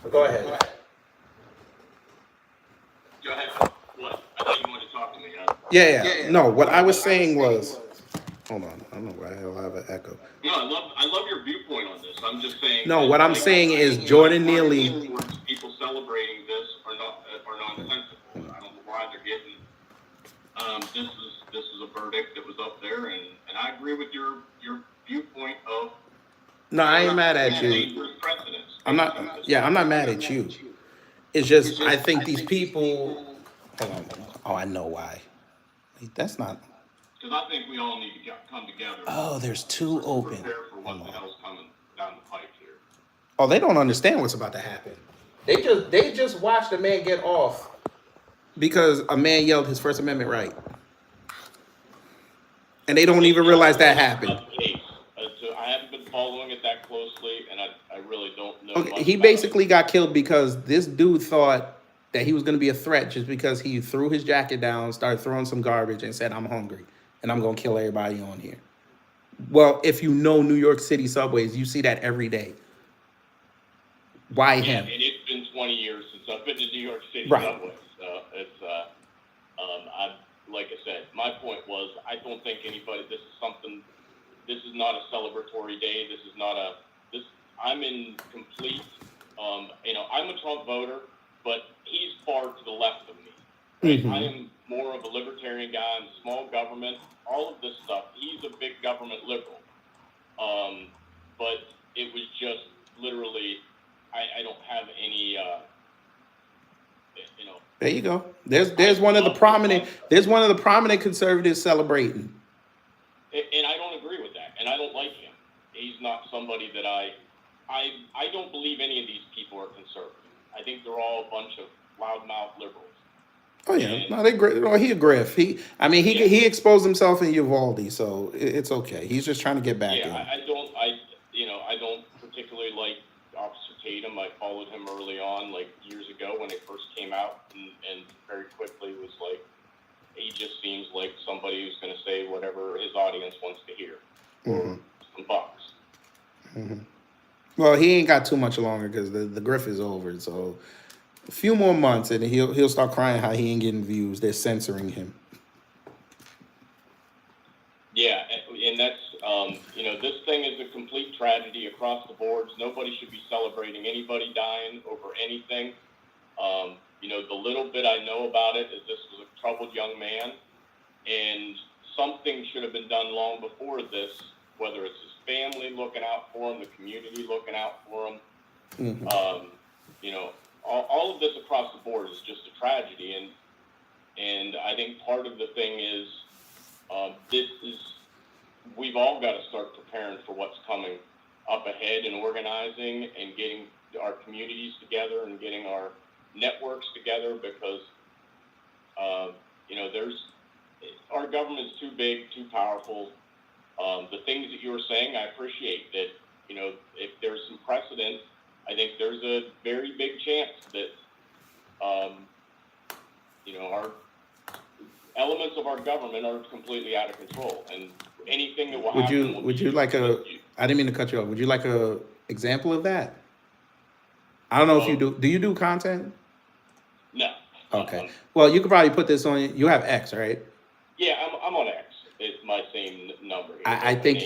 Go ahead. Go ahead. What? I thought you wanted to talk to me. Yeah. No, what I was saying was, hold on. I don't know why the hell I have an echo. No, I love your viewpoint on this. I'm just saying. No, what I'm saying is Jordan Neely. People celebrating this are nonsensical. I don't know why they're getting. This is a verdict that was up there, and I agree with your viewpoint of. No, I ain't mad at you. I'm not mad at you. It's just I think these people. Hold on. Oh, I know why. That's not. Because I think we all need to come together. Oh, there's two open. Prepare for what the hell's coming down the pipe here. Oh, they don't understand what's about to happen. They just watched a man get off because a man yelled his First Amendment right. And they don't even realize that happened. Not the case. So I haven't been following it that closely, and I really don't know Okay, much he about basically it. got killed because this dude thought that he was going to be a threat just because he threw his jacket down, started throwing some garbage, and said, "I'm hungry and I'm going to kill everybody on here." Well, if you know New York City subways, you see that every day. Why Yeah, him? and it's been 20 years since I've been to New York City Right. subway. So it's, I like I said, my point was I don't think anybody. This is something. This is not a celebratory day. This is not a. This I'm in complete. I'm a Trump voter, but he's far to the left of me. Right? I am more of a libertarian guy. I'm small government. All of this stuff. He's a big government liberal. But it was just literally. I don't have any. There you go. There's one of the prominent conservatives celebrating. And I don't agree with that, and I don't like him. He's not somebody that I don't believe any of these people are conservative. I think they're all a bunch of loudmouth liberals. Oh yeah, no, he a griff. He exposed himself in Uvalde, so it's okay. He's just trying to get back in. I don't particularly like Officer Tatum. I followed him early on, like years ago when it first came out, and very quickly was like, he just seems like somebody who's going to say whatever his audience wants to hear for some bucks. Well, he ain't got too much longer because the griff is over. So a few more months, and he'll start crying how he ain't getting views. They're censoring him. Yeah, and that's this thing is a complete tragedy across the boards. Nobody should be celebrating anybody dying over anything. The little bit I know about it is this was a troubled young man, and something should have been done long before this, whether it's his family looking out for him, the community looking out for him. All of this across the board is just a tragedy, and I think part of the thing is we've all got to start preparing for what's coming up ahead and organizing and getting our communities together and getting our networks together because, our government's too big, too powerful. The things that you were saying, I appreciate that, if there's some precedent, I think there's a very big chance that, our elements of our government are completely out of control, and anything that will happen. Would you like I didn't mean to cut you off. Would you like a example of that? I don't know if you do. Do you do content? No. Okay. Well, you could probably put this on. You have X, right? Yeah, I'm on X. It's my same number. I think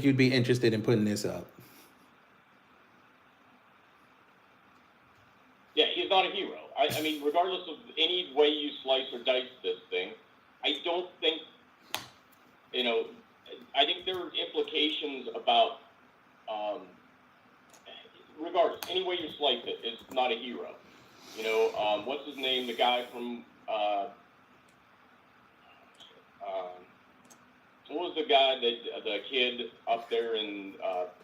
you'd be interested in putting this up. Yeah, he's not a hero. I mean, regardless of any way you slice or dice this thing, I don't think, I think there are implications about, regardless, any way you slice it, is not a hero. What's his name? The guy from, what was the guy the kid up there in,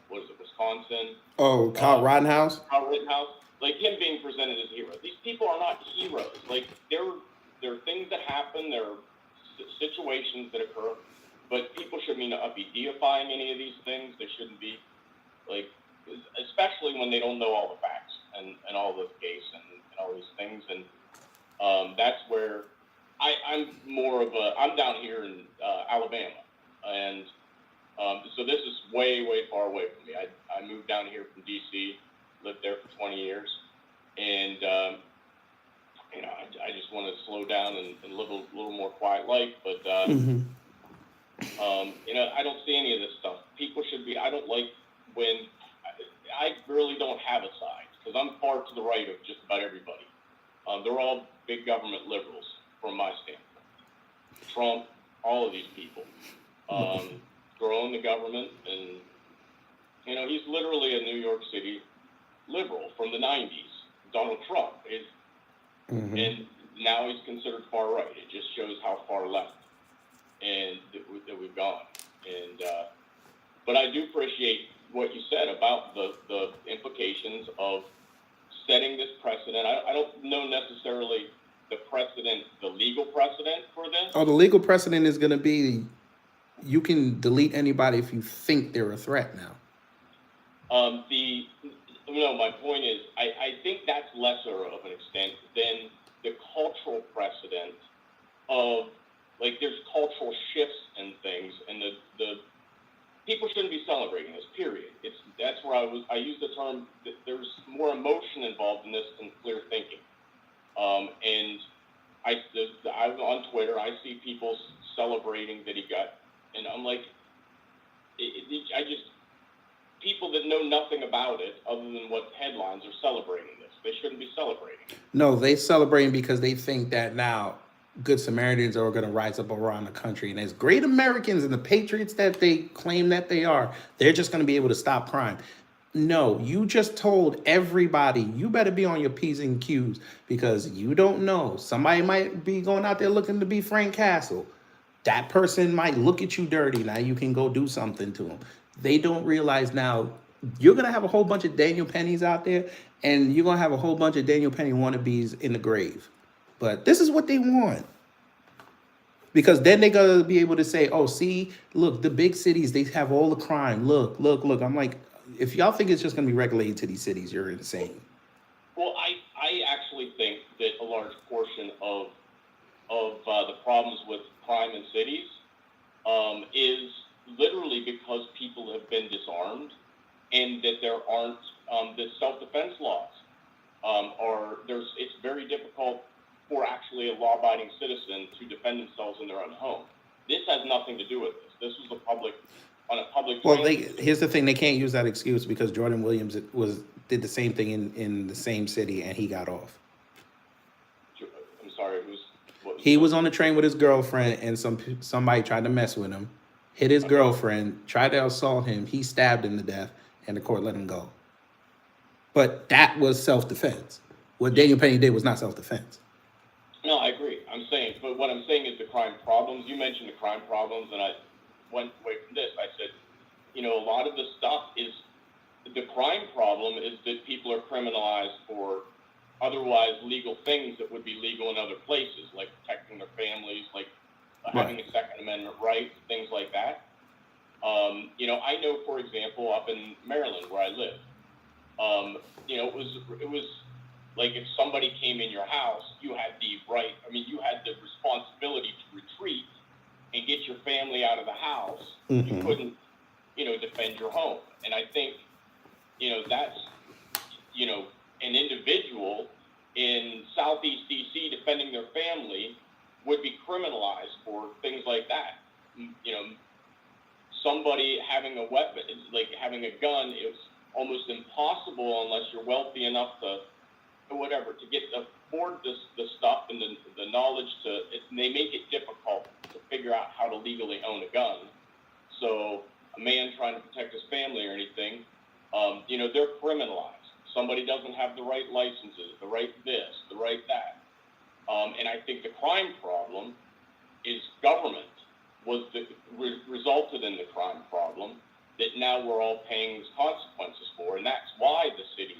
Wisconsin? Oh, Kyle Rittenhouse? Kyle Rittenhouse. Like him being presented as a hero. These people are not heroes. Like there are things that happen. There are situations that occur, but people shouldn't be deifying any of these things. They shouldn't be especially when they don't know all the facts and all the case and all these things. And that's where I'm down here in Alabama, and so this is way, way far away from me. I moved down here from D.C., lived there for 20 years, and I just want to slow down and live a little more quiet life. But I don't see any of this stuff. People should be. I don't like when I really don't have a side because I'm far to the right of just about everybody. They're all big government liberals from my standpoint. Trump, all of these people, growing the government, and he's literally a New York City liberal from the 90s. Donald Trump is, and now he's considered far right. It just shows how far left and that we've gone. And but I do appreciate what you said about the implications of setting this precedent. I don't know necessarily the legal precedent for this. Oh, the legal precedent is going to be You can delete anybody if you think they're a threat now. My point is, I think that's lesser of an extent than the cultural precedent of, like, there's cultural shifts and things, and the people shouldn't be celebrating this, period. That's where I use the term that there's more emotion involved in this than clear thinking. And I'm on Twitter, I see people celebrating that he got, and I'm like, people that know nothing about it other than what headlines are celebrating this. They shouldn't be celebrating. No, they celebrating because they think that now good Samaritans are going to rise up around the country. And as great Americans and the patriots that they claim that they are, they're just going to be able to stop crime. No, you just told everybody you better be on your P's and Q's because you don't know. Somebody might be going out there looking to be Frank Castle. That person might look at you dirty. Now you can go do something to them. They don't realize now you're going to have a whole bunch of Daniel Pennies out there, and you're going to have a whole bunch of Daniel Penny wannabes in the grave. But this is what they want. Because then they're going to be able to say, oh, see, look, the big cities, they have all the crime. Look. I'm like, if y'all think it's just going to be regulated to these cities, you're insane. Well, I actually think that a large portion of the problems with crime in cities is literally because people have been disarmed, and that there aren't the self-defense laws it's very difficult for actually a law-abiding citizen to defend themselves in their own home. This has nothing to do with this. This was on a public. Well, here's the thing: they can't use that excuse because Jordan Williams did the same thing in the same city and he got off. I'm sorry, he was on the train with his girlfriend and somebody tried to mess with him, hit his girlfriend, tried to assault him. He stabbed him to death, and the court let him go. But that was self-defense. What Daniel Penny did was not self-defense. No, I agree. But what I'm saying is the crime problems. You mentioned the crime problems, and I went away from this. I said, a lot of the stuff is the crime problem is that people are criminalized for otherwise legal things that would be legal in other places, like protecting their families, like having a Second Amendment right, things like that. I know, for example, up in Maryland where I live, it was like if somebody came in your house, you had the right. You had the responsibility to retreat and get your family out of the house. Mm-hmm. You couldn't, defend your home. And I think, that's, an individual in Southeast DC defending their family would be criminalized for things like that. Somebody having a weapon, like having a gun, it's almost impossible unless you're wealthy enough to afford the stuff and the knowledge they make it difficult to figure out how to legally own a gun. So a man trying to protect his family or anything, they're criminalized. Somebody doesn't have the right licenses, the right this, the right that. And I think the crime problem is government resulted in the crime problem that now we're all paying consequences for. And that's why the city,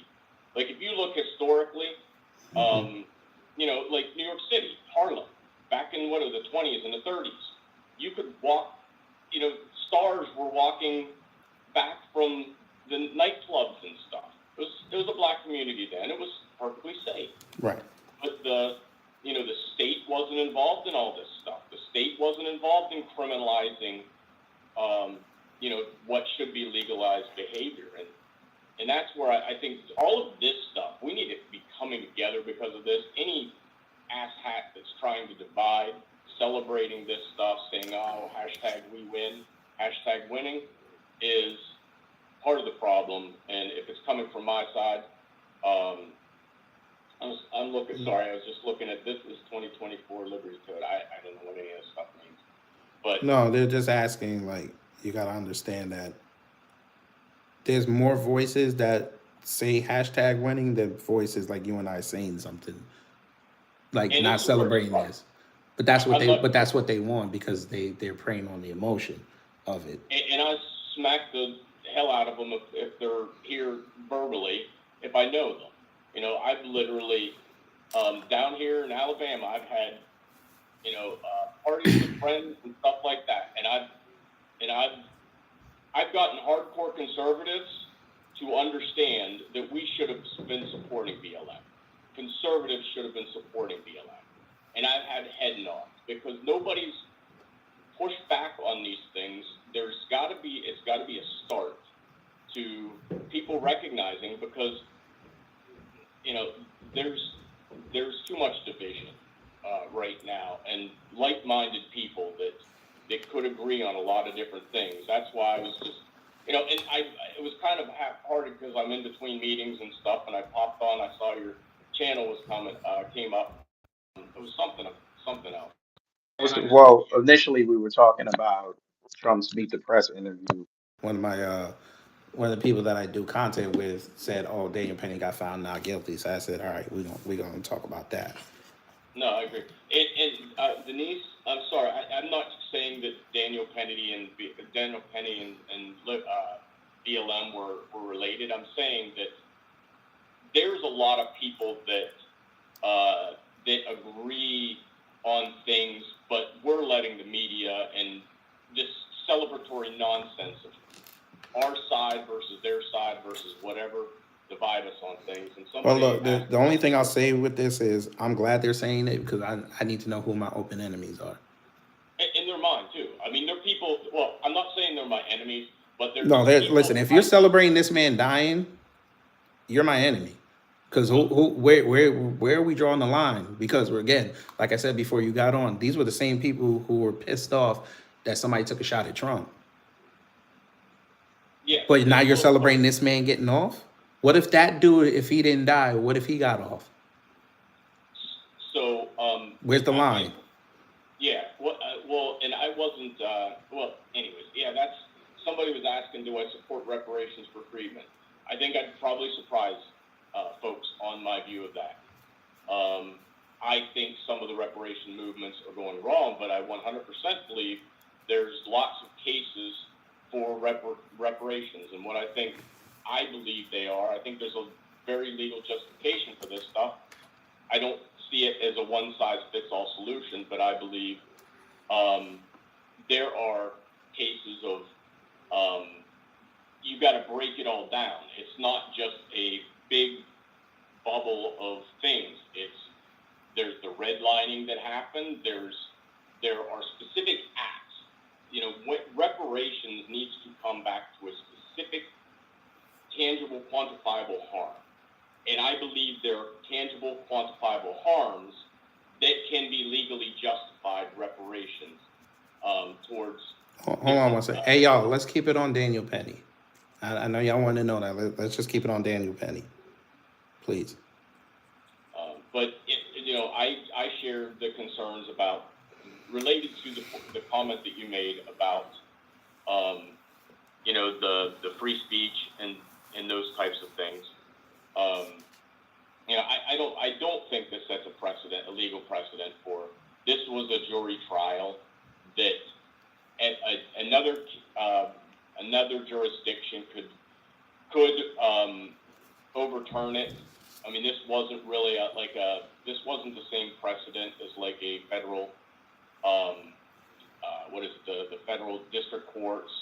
like if you look historically, like New York City, Harlem, back in the 20s and the 30s, you could walk, stars were walking back from the nightclubs and stuff. It was a black community then. It was perfectly safe. Right. But the state wasn't involved in all this stuff. The state wasn't involved in criminalizing, what should be legalized behavior. And that's where I think all of this stuff, we need to be coming together because of this. Any asshat that's trying to divide, celebrating this stuff, saying, oh, hashtag we win, hashtag winning, is part of the problem. And if it's coming from my side, I'm looking, sorry, I was just looking at this is 2024 Liberty Code. I don't know what any of this stuff means. But no, they're just asking, like, you got to understand that there's more voices that say hashtag winning than voices like you and I saying something like and not celebrating this. But that's what they want because they're preying on the emotion of it. And I smack the hell out of them if they're here verbally, if I know them. I've literally down here in Alabama, I've had parties with friends and stuff like that, and and I've gotten hardcore conservatives to understand that we should have been supporting BLM. Conservatives should have been supporting BLM. And I've had head nods because nobody's pushed back on these things. It's got to be a start to people recognizing, because there's too much division right now, and like-minded people that could agree on a lot of different things. That's why I was just, and it was kind of half-hearted because I'm in between meetings and stuff, and I popped on. I saw your channel was came up. It was something else. Well, initially we were talking about Trump's Meet the Press interview. One of my one of the people that I do content with said, "Oh, Daniel Penny got found not guilty." So I said, "All right, we're gonna talk about that." No, I agree. And Denise, I'm sorry, I'm not saying that Daniel Penny and BLM were related. I'm saying that there's a lot of people that agree on things, but we're letting the media and this celebratory nonsense of our side versus their side versus whatever divide us on things. And Well, somebody look, the only thing I'll say with this is I'm glad they're saying it because I need to know who my open enemies are. and they're mine too. I mean, they're people. Well, I'm not saying they're my enemies, but they're No, people listen. If you're celebrating this man dying, you're my enemy. Because where are we drawing the line? Because again, like I said before you got on, these were the same people who were pissed off that somebody took a shot at Trump. Yeah. But now you're celebrating this man getting off? What if that dude, if he didn't die, what if he got off? So, where's the line? Yeah. Well, and I wasn't. Well, anyways, yeah. That's somebody was asking, do I support reparations for Friedman? I think I'd probably surprise folks on my view of that. I think some of the reparation movements are going wrong, but I 100% believe there's lots of cases for reparations. And what I believe they are, I think there's a very legal justification for this stuff. I don't see it as a one-size-fits-all solution, but I believe there are cases of you've got to break it all down. It's not just a big bubble of things. There's the redlining that happened. There are specific acts. What reparations needs to come back to a specific, tangible, quantifiable harm. And I believe there are tangible, quantifiable harms that can be legally justified reparations towards. Hold on one second. Hey, y'all, let's keep it on Daniel Penny. I know y'all want to know that. Let's just keep it on Daniel Penny, please. But I share the concerns about related to the comment that you made about the free speech and those types of things. I don't think this sets a legal precedent for. This was a jury trial that another jurisdiction could overturn it. I mean, this wasn't really this wasn't the same precedent as like a federal, the federal district courts,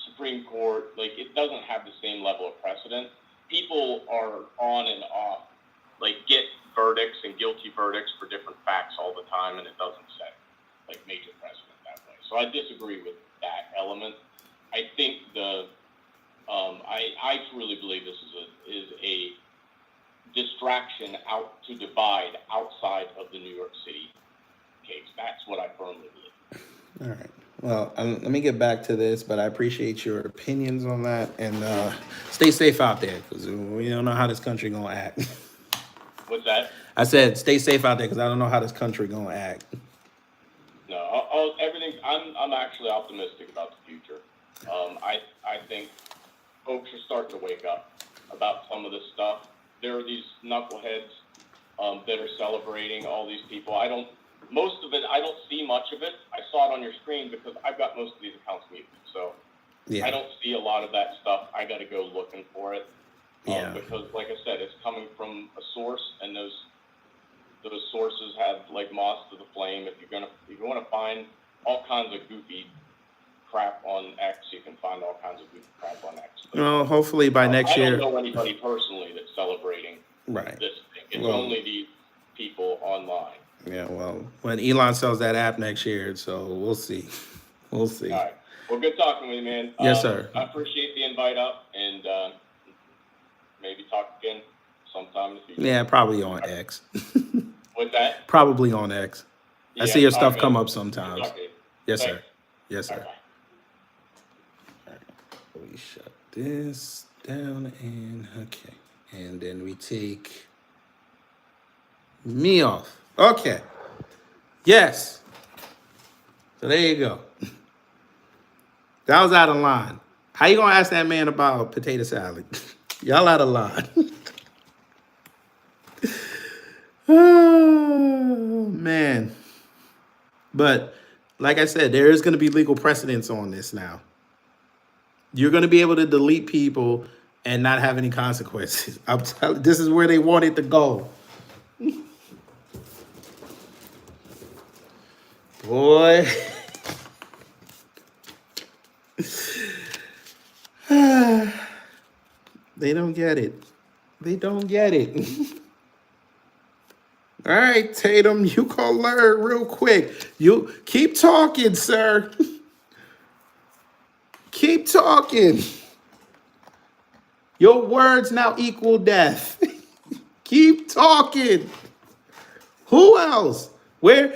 Supreme Court. Like, it doesn't have the same level of precedent. People are on and off, get verdicts and guilty verdicts for different facts all the time, and it doesn't set major precedent that way. So I disagree with that element. I think I truly believe this is a distraction out to divide outside of the New York City case. That's what I firmly believe. All right. Well, let me get back to this, but I appreciate your opinions on that, and stay safe out there because we don't know how this country gonna act. What's that? I said stay safe out there because I don't know how this country gonna act. No, everything. I'm actually optimistic about the future. I think folks are starting to wake up about some of this stuff. There are these knuckleheads that are celebrating all these people. Most of it, I don't see much of it. I saw it on your screen because I've got most of these accounts muted. So yeah. I don't see a lot of that stuff. I got to go looking for it. Because, like I said, it's coming from a source, and those sources have moths to the flame. If you want to find all kinds of goofy crap on X. You can find all kinds of good crap on X. Well, hopefully by next I year. don't know anybody personally that's celebrating Right. this thing. It's Well- only these people online. Yeah, well, when Elon sells that app next year, so we'll see. We'll see. All right. Well, good talking with you, man. Yes, sir. I appreciate the invite up, and maybe talk again sometime in the future. Yeah, probably on X. With that? Probably on X. I Yeah, see your all stuff right, come man. up sometimes. Good talking. Yes, Thanks. sir. Yes, sir. Bye-bye. We shut this down and okay. And then we take me off. Okay. Yes. So there you go. That was out of line. How you gonna ask that man about potato salad? Y'all out of line. Oh, man. But like I said, there is going to be legal precedents on this now. You're going to be able to delete people and not have any consequences. I'm telling, this is where they want it to go. Boy. They don't get it. They don't get it. All right, Tatum, you gonna learn real quick. You keep talking, sir. Keep talking. Your words now equal death. Keep talking. Who else? Where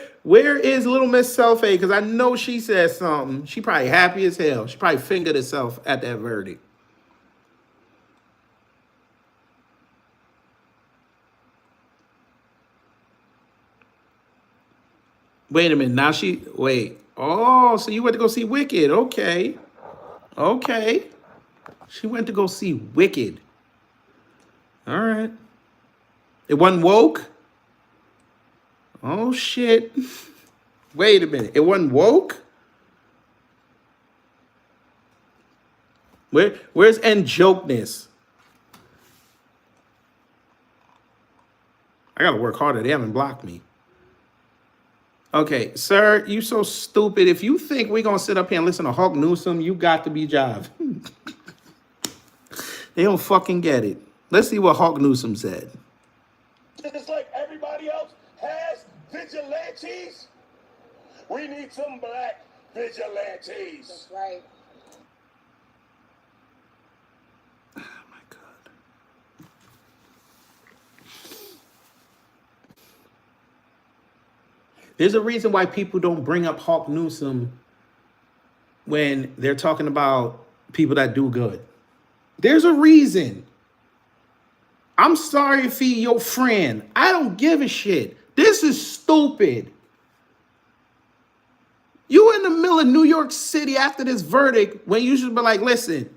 is little Miss Selfie? Because I know she said something. She probably happy as hell. She probably fingered herself at that verdict. Wait a minute. Now wait. Oh, so you went to go see Wicked. Okay. Okay. She went to go see Wicked. All right. It wasn't woke? Oh, shit. Wait a minute. It wasn't woke? Where's Jokeness? I gotta work harder. They haven't blocked me. Okay, sir, you so stupid. If you think we're gonna sit up here and listen to Hawk Newsom, you got to be jive. They don't fucking get it. Let's see what Hawk Newsom said. Just like everybody else has vigilantes, we need some black vigilantes. That's right. Oh my God. There's a reason why people don't bring up Hawk Newsom when they're talking about people that do good. There's a reason. I'm sorry if he your friend. I don't give a shit. This is stupid. You in the middle of New York City after this verdict when you should be like, listen,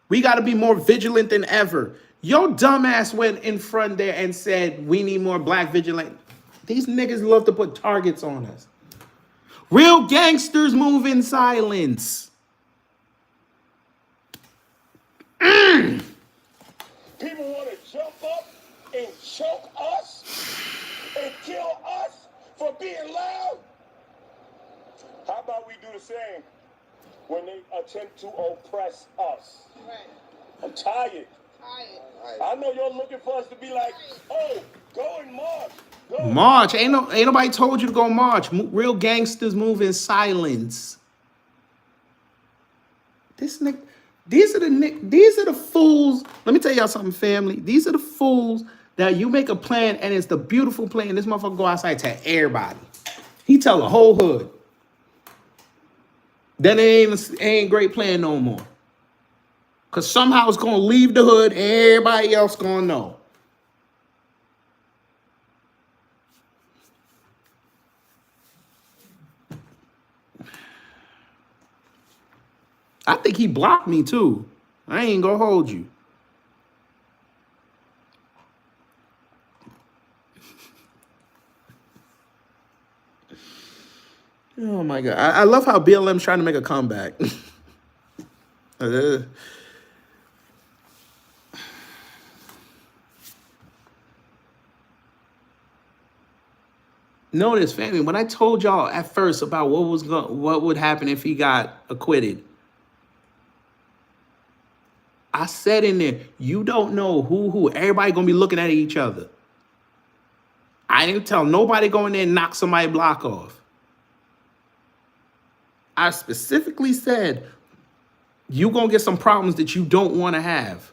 we got to be more vigilant than ever. Your dumbass went in front there and said, we need more black vigilant. These niggas love to put targets on us. Real gangsters move in silence. People want to jump up and choke us and kill us for being loud. How about we do the same when they attempt to oppress us? Right. I'm tired. I know you're looking for us to be like, oh, go and march. Go March. Ain't nobody told you to go march. Real gangsters move in silence. These are the fools. Let me tell y'all something, family. These are the fools that you make a plan and it's the beautiful plan. This motherfucker go outside to everybody. He tell the whole hood. Then it ain't great plan no more. Cause somehow it's gonna leave the hood and everybody else gonna know. I think he blocked me too. I ain't gonna hold you. Oh my God. I love how BLM's trying to make a comeback. Notice, family, when I told y'all at first about what would happen if he got acquitted, I said in there, you don't know who. Everybody gonna be looking at each other. I didn't tell nobody go in there and knock somebody's block off. I specifically said, you gonna get some problems that you don't want to have.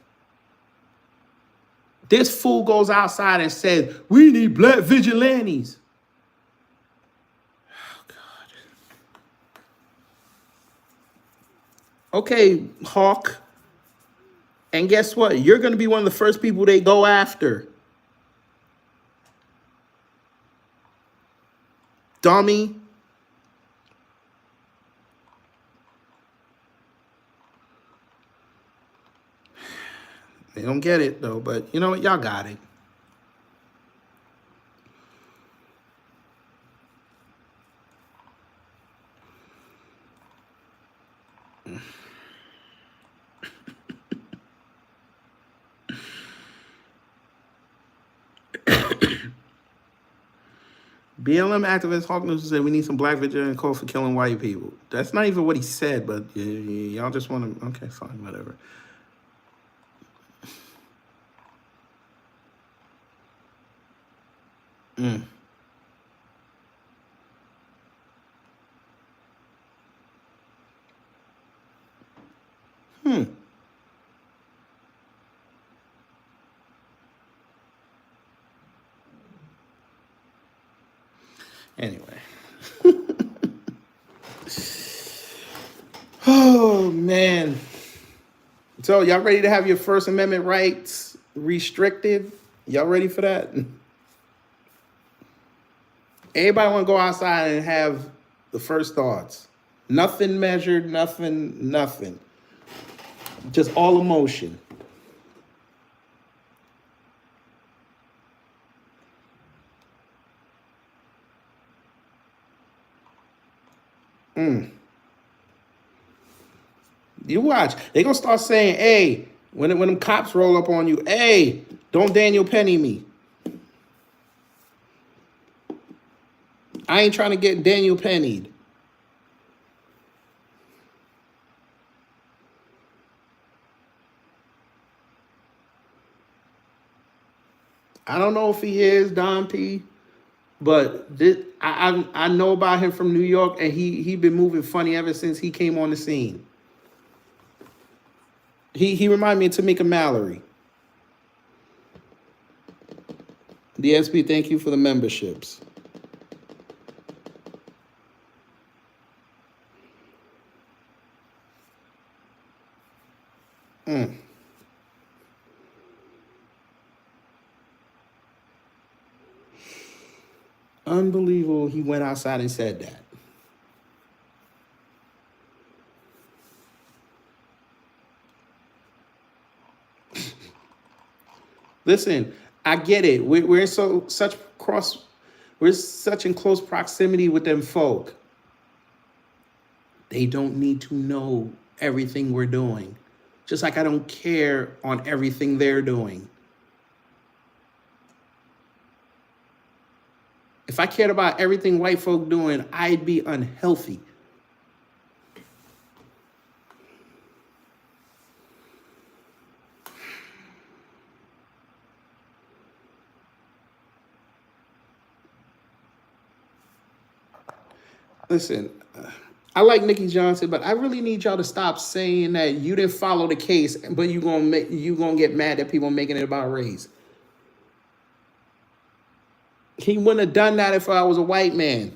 This fool goes outside and says, we need black vigilantes. Oh, God. Okay, Hawk. And guess what? You're going to be one of the first people they go after. Dummy. They don't get it, though. But you know what? Y'all got it. BLM activist Hawk News said we need some black vigilante call for killing white people. That's not even what he said, but y'all just want to... Okay, fine, whatever. Anyway. Oh, man. So y'all ready to have your First Amendment rights restricted? Y'all ready for that? Everybody want to go outside and have the first thoughts. Nothing measured, nothing. Just all emotion. You watch. They gonna start saying, hey, when them cops roll up on you, hey, don't Daniel Penny me. I ain't trying to get Daniel Pennied. I don't know if he is Don P, but I know about him from New York, and he been moving funny ever since he came on the scene. He reminded me of Tamika Mallory. DSP, thank you for the memberships. Unbelievable he went outside and said that. Listen, I get it. We're such in close proximity with them folk. They don't need to know everything we're doing. Just like I don't care on everything they're doing. If I cared about everything white folk doing, I'd be unhealthy. Listen, I like Nikki Johnson, but I really need y'all to stop saying that you didn't follow the case, but you gonna get mad at people making it about race. He wouldn't have done that if I was a white man.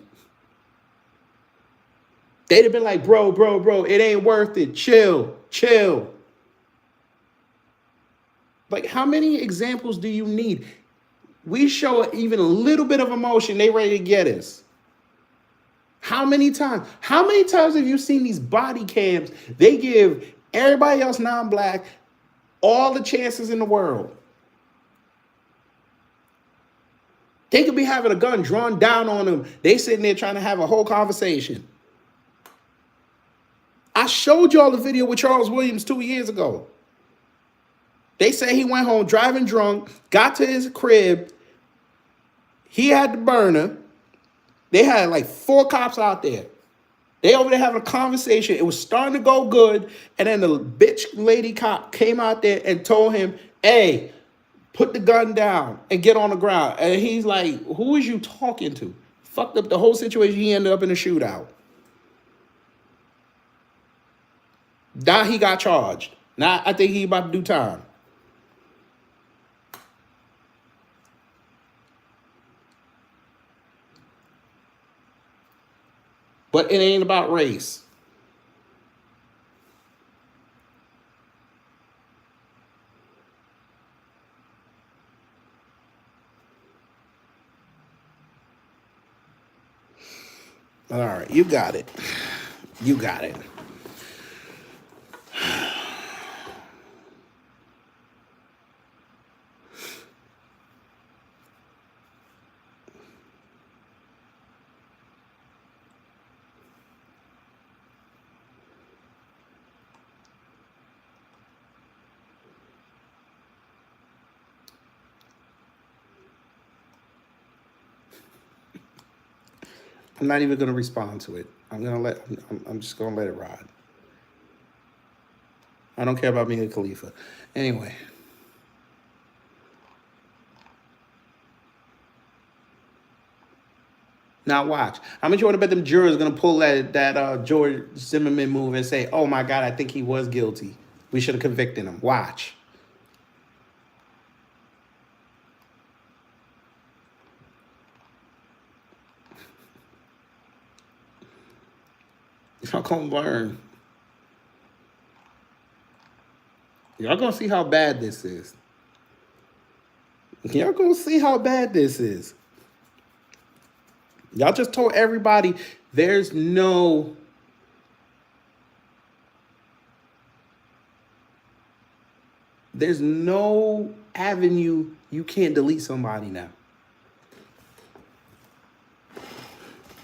They'd have been like, bro, it ain't worth it. Chill. Like, how many examples do you need? We show even a little bit of emotion, they ready to get us. How many times have you seen these body cams? They give everybody else non-black all the chances in the world. They could be having a gun drawn down on them. They sitting there trying to have a whole conversation. I showed y'all the video with Charles Williams 2 years ago. They say he went home driving drunk, got to his crib. He had the burner. They had like 4 cops out there. They over there having a conversation. It was starting to go good. And then the bitch lady cop came out there and told him, hey, put the gun down and get on the ground. And he's like, who is you talking to? Fucked up the whole situation. He ended up in a shootout. Now he got charged. Now I think he about to do time. But it ain't about race. All right, you got it. You got it. I'm not even gonna respond to it. I'm just gonna let it ride. I don't care about Mia Khalifa. Anyway. Now watch. How much you want to bet them jurors gonna pull that George Zimmerman move and say, "Oh my God, I think he was guilty. We should have convicted him." Watch. Y'all gonna learn. Y'all gonna see how bad this is. Y'all gonna see how bad this is. Y'all just told everybody there's no avenue you can't delete somebody now.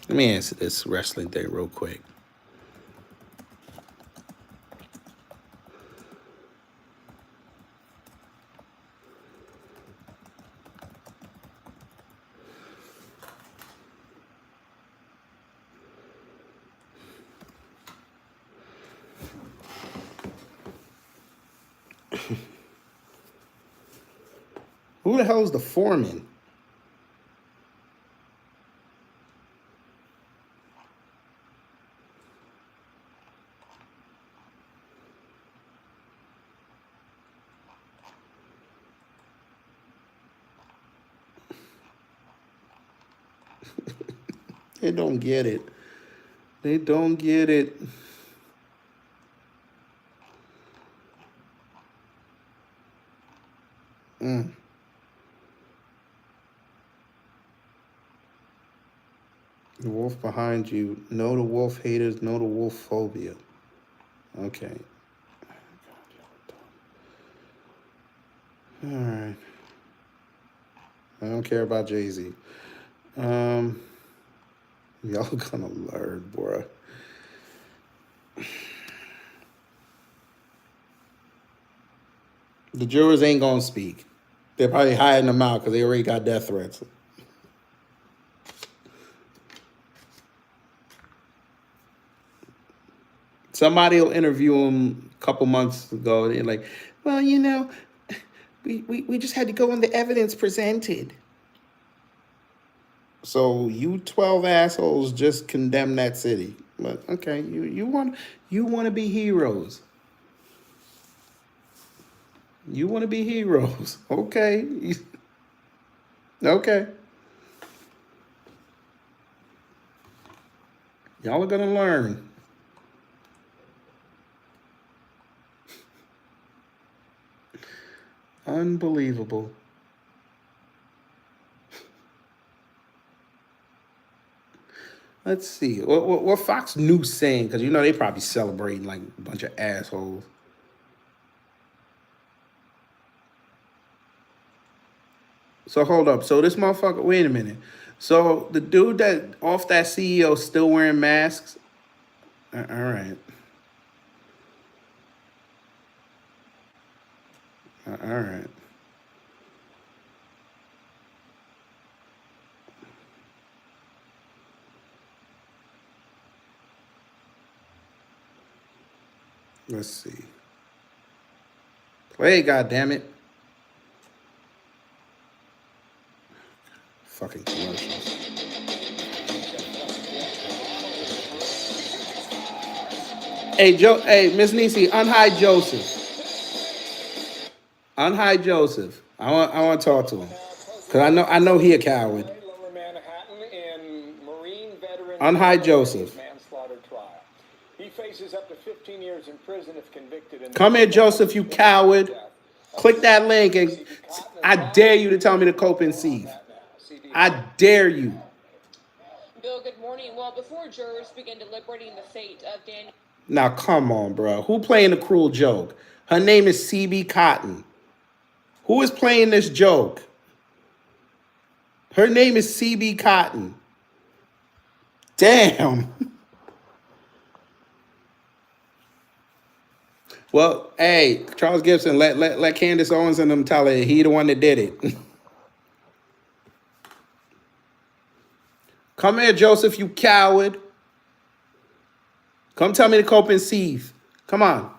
Let me answer this wrestling thing real quick. Who the hell is the foreman? They don't get it. They don't get it. The wolf behind you. No to wolf haters. No to wolf phobia. Okay. All right. I don't care about Jay-Z. Y'all gonna learn, bruh. The jurors ain't gonna speak. They're probably hiding them out because they already got death threats. Somebody will interview him a couple months ago. And they're like, well, you know, we just had to go on the evidence presented. So you 12 assholes just condemn that city. But okay, you want to be heroes. You want to be heroes. Okay. Okay. Y'all are going to learn. Unbelievable. Let's see. What Fox News saying? Because you know they probably celebrating like a bunch of assholes. So hold up. So this motherfucker, wait a minute. So the dude that off that CEO still wearing masks? All right. All right. Let's see. Play, goddammit. Fucking commercials. Hey, Hey, Miss Nisi, unhide Joseph. Unhide Joseph. I want to talk to him because I know he a coward. Lower Manhattan in Marine veteran Unhide Joseph. manslaughter trial. He faces up to 15 years in prison if convicted. Come here, Joseph, you coward. Click that link and I dare you to tell me to cope and seethe. I dare you. Bill, good morning. Well, before jurors begin deliberating the fate of Daniel. Now, come on, bro. Who playing the cruel joke? Her name is CB Cotton. Who is playing this joke? Her name is CB Cotton. Damn. Well, hey, Charles Gibson, let Candace Owens and them tell it he the one that did it. Come here, Joseph, you coward. Come tell me to cope and seethe. Come on.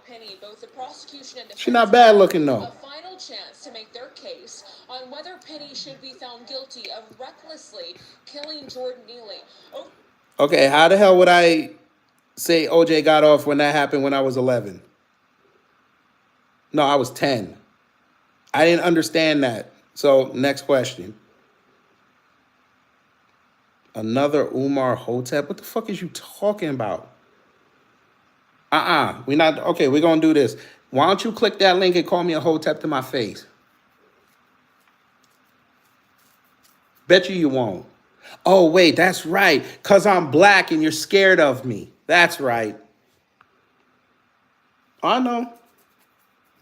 Penny, both the prosecution and the She's not bad looking, though. A final chance to make their case on whether Penny should be found guilty of recklessly killing Jordan Neely. Oh. Okay, how the hell would I say OJ got off when that happened when I was 11? No, I was 10. I didn't understand that. So, next question. Another Umar Hotep? What the fuck is you talking about? We're not, okay, we're going to do this. Why don't you click that link and call me a Hotep to my face? Bet you won't. Oh, wait, that's right. Because I'm black and you're scared of me. That's right. I know.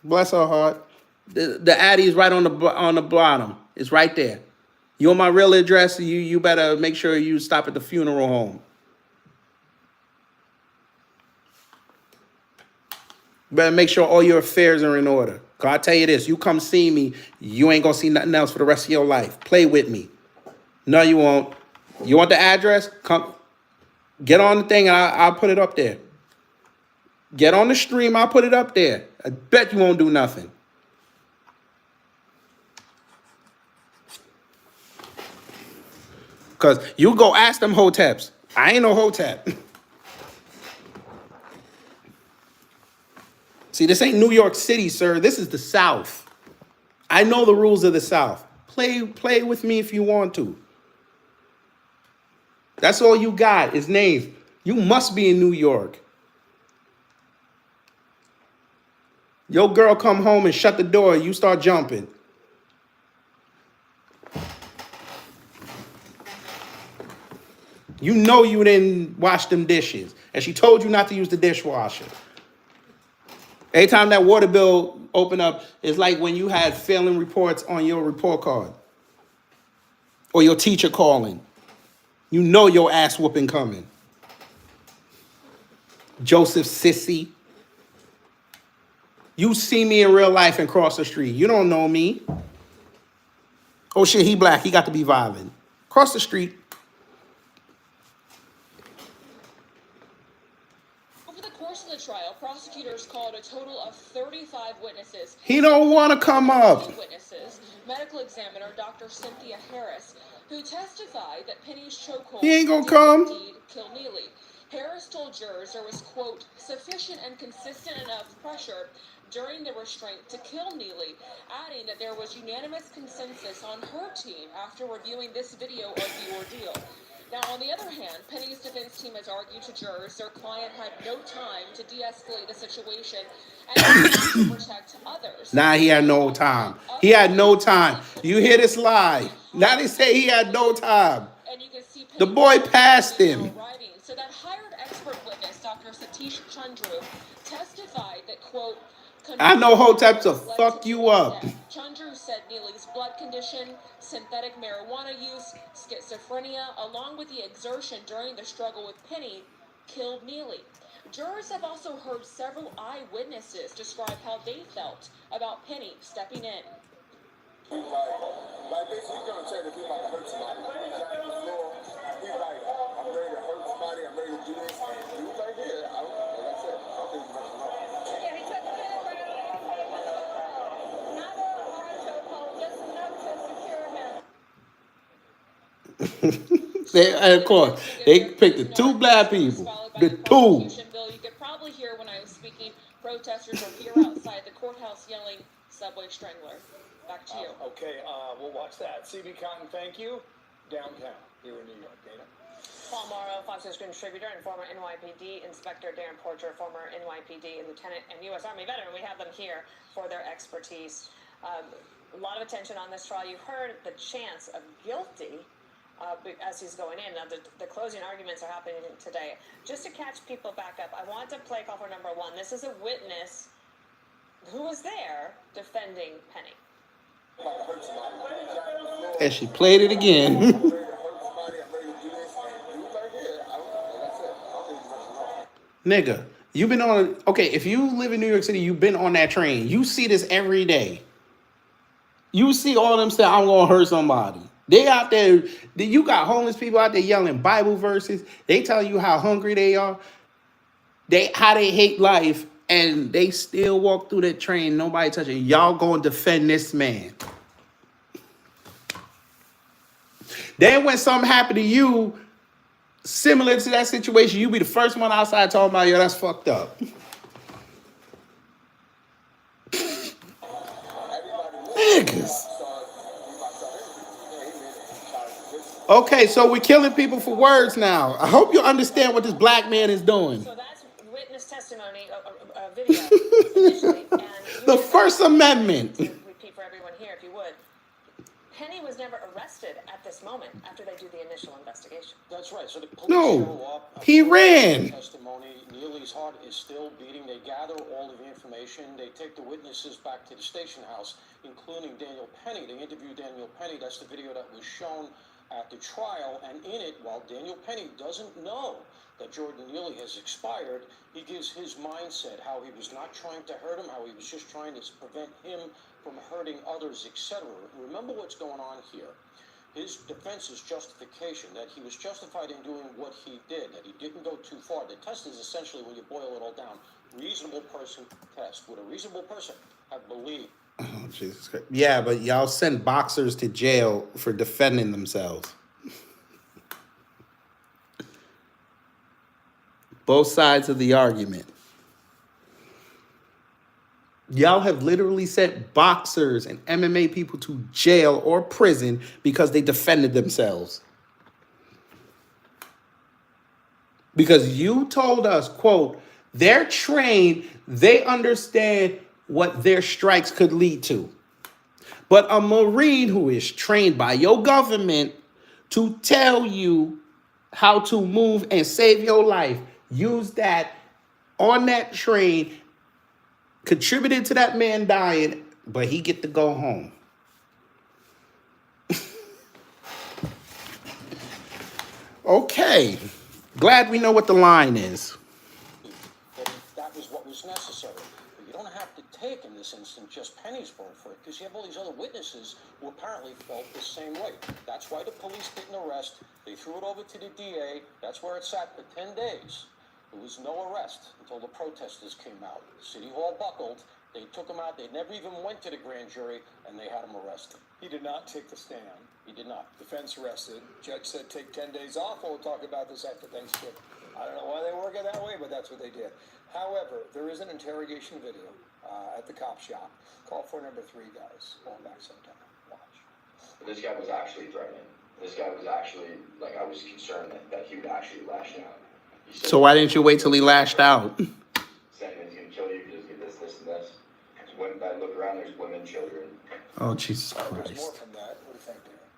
Bless her heart. The Addie's right on the bottom. It's right there. You want my real address? You better make sure you stop at the funeral home. Better make sure all your affairs are in order. Cause I tell you this, you come see me, you ain't gonna see nothing else for the rest of your life. Play with me. No, you won't. You want the address? Come, get on the thing and I'll put it up there. Get on the stream, I'll put it up there. I bet you won't do nothing. Cause you go ask them Hoteps. I ain't no Hotep. See, this ain't New York City, sir. This is the South. I know the rules of the South. Play with me if you want to. That's all you got is names. You must be in New York. Your girl come home and shut the door. You start jumping. You know you didn't wash them dishes. And she told you not to use the dishwasher. Every time that water bill open up, it's like when you had failing reports on your report card. Or your teacher calling. You know your ass whooping coming. Joseph Sissy. You see me in real life and cross the street. You don't know me. Oh shit, he black. He got to be violent. Cross the street. Over the course of the trial, prosecutors called a total of 35 witnesses. He don't want to come up. Witnesses, medical examiner Dr. Cynthia Harris, who testified that Penny's chokehold He ain't gonna come. Indeed kill Neely. Harris told jurors there was, quote, sufficient and consistent enough pressure during the restraint to kill Neely, adding that there was unanimous consensus on her team after reviewing this video of the ordeal. Now, on the other hand, Penny's defense team has argued to jurors their client had no time to de-escalate the situation and to protect others. Nah, he had no time. He had no time. You hear this lie. Now they say he had no time. And you can see The boy passed him. So that hired expert witness, Dr. Satish Chandru, testified that, quote, I know Hoteps will fuck you up. Chandru said Neely's blood condition, synthetic marijuana use, schizophrenia, along with the exertion during the struggle with Penny, killed Neely. Jurors have also heard several eyewitnesses describe how they felt about Penny stepping in. Like basically you're gonna tell the people I hurt somebody. Jack on the floor. He's like, I'm ready to hurt somebody, I'm ready to do this. And he was like, yeah, like I said, I don't think he's gonna know. Yeah, he took the not a hard chokehold, just enough to secure him. Of course, they picked the two black people. The two. Bill, you could probably hear when I was speaking, protesters are here outside the courthouse yelling, "Subway Strangler." Back to you. Okay, we'll watch that. CB Cotton, thank you. Downtown here in New York, Dana. Paul Morrow, Fox News contributor and former NYPD Inspector Darren Porcher, former NYPD Lieutenant and U.S. Army veteran. We have them here for their expertise. A lot of attention on this trial. You heard the chance of guilty as he's going in. Now, the closing arguments are happening today. Just to catch people back up, I want to play caller number one. This is a witness who was there defending Penny. And she played it again. Nigga, you've been on, okay, if you live in New York City, you've been on that train. You see this every day. You see all them say, I'm going to hurt somebody. They out there, you got homeless people out there yelling Bible verses. They tell you how hungry they are. How they hate life. And they still walk through that train. Nobody touching. Y'all going to defend this man. Then when something happened to you, similar to that situation, you be the first one outside talking about, yo, that's fucked up. Niggas. Okay, so we're killing people for words now. I hope you understand what this black man is doing. So that's witness testimony, video initially. And the First Amendment. To repeat for everyone here, if you would. Penny was never arrested at this moment after they do the initial investigation. That's right. So the police No, show up. he ran. Testimony. Neely's heart is still beating. They gather all of the information. They take the witnesses back to the station house, including Daniel Penny. They interview Daniel Penny. That's the video that was shown at the trial. And in it, while Daniel Penny doesn't know that Jordan Neely has expired, he gives his mindset, how he was not trying to hurt him, how he was just trying to prevent him from hurting others, etc. Remember what's going on here. His defense is justification, that he was justified in doing what he did, that he didn't go too far. The test is essentially, when you boil it all down, reasonable person test. Would a reasonable person have believed? Oh, Jesus Christ. Yeah, but y'all send boxers to jail for defending themselves. Both sides of the argument. Y'all have literally sent boxers and MMA people to jail or prison because they defended themselves. Because you told us, quote, they're trained, they understand what their strikes could lead to. But a Marine who is trained by your government to tell you how to move and save your life, use that on that train, contributed to that man dying, but he get to go home. Okay. Glad we know what the line is. That was what was necessary. But you don't have to take, in this instance, just Penny's word for it, because you have all these other witnesses who apparently felt the same way. That's why the police didn't arrest. They threw it over to the DA. That's where it sat for 10 days. There was no arrest until the protesters came out. City Hall buckled. They took him out. They never even went to the grand jury, and they had him arrested. He did not take the stand. He did not. Defense arrested. Judge said take 10 days off. We'll talk about this after Thanksgiving. I don't know why they work it that way, but that's what they did. However, there is an interrogation video at the cop shop. Call for number 3, guys. Going back sometime. Watch. This guy was actually threatening. This guy was actually, like, I was concerned that he would actually lash out. So why didn't you wait till he lashed out? Saying he's going to kill you, just get this, and this. When I look around, there's women, children. Oh, Jesus There's Christ. more from that. What do you think, Darren?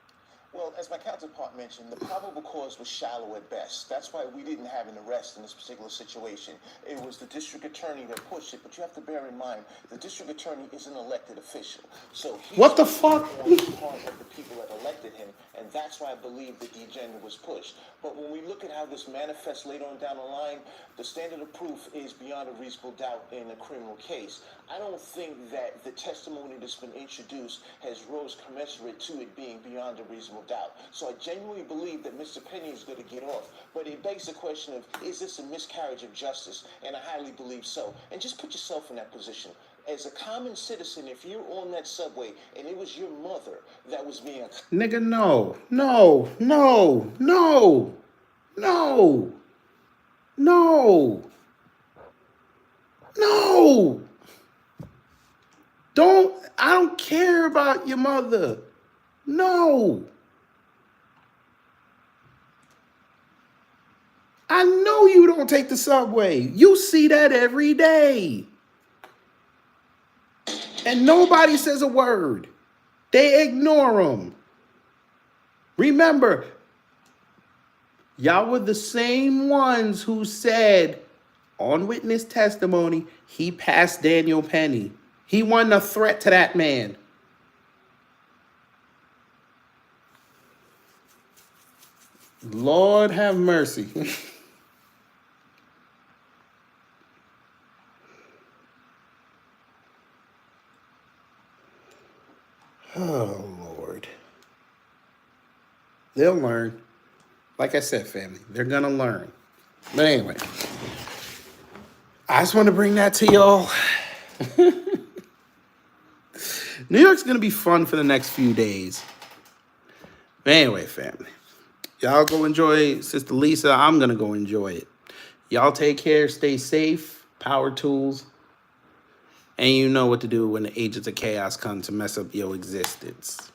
Well, as my counterpart mentioned, the probable cause was shallow at best. That's why we didn't have an arrest in this particular situation. It was the district attorney that pushed it, but you have to bear in mind, the district attorney is an elected official. So he's What the fuck? on the part of the people that elected him, and that's why I believe that the agenda was pushed. But when we look at how this manifests later on down the line, the standard of proof is beyond a reasonable doubt in a criminal case. I don't think that the testimony that's been introduced has rose commensurate to it being beyond a reasonable doubt. So I genuinely believe that Mr. Penny is going to get off. But it begs the question of, is this a miscarriage of justice? And I highly believe so. And just put yourself in that position. As a common citizen, if you're on that subway and it was your mother that was being... Nigga, no. No. No. No. No. No. No. I don't care about your mother. No. I know you don't take the subway. You see that every day. And nobody says a word. They ignore them. Remember, y'all were the same ones who said on witness testimony, he passed Daniel Penny. He wasn't a threat to that man. Lord have mercy. Oh, Lord. They'll learn. Like I said, family, they're going to learn. But anyway, I just want to bring that to y'all. New York's going to be fun for the next few days. But anyway, family, y'all go enjoy Sister Lisa. I'm going to go enjoy it. Y'all take care. Stay safe. Power tools. And you know what to do when the agents of chaos come to mess up your existence.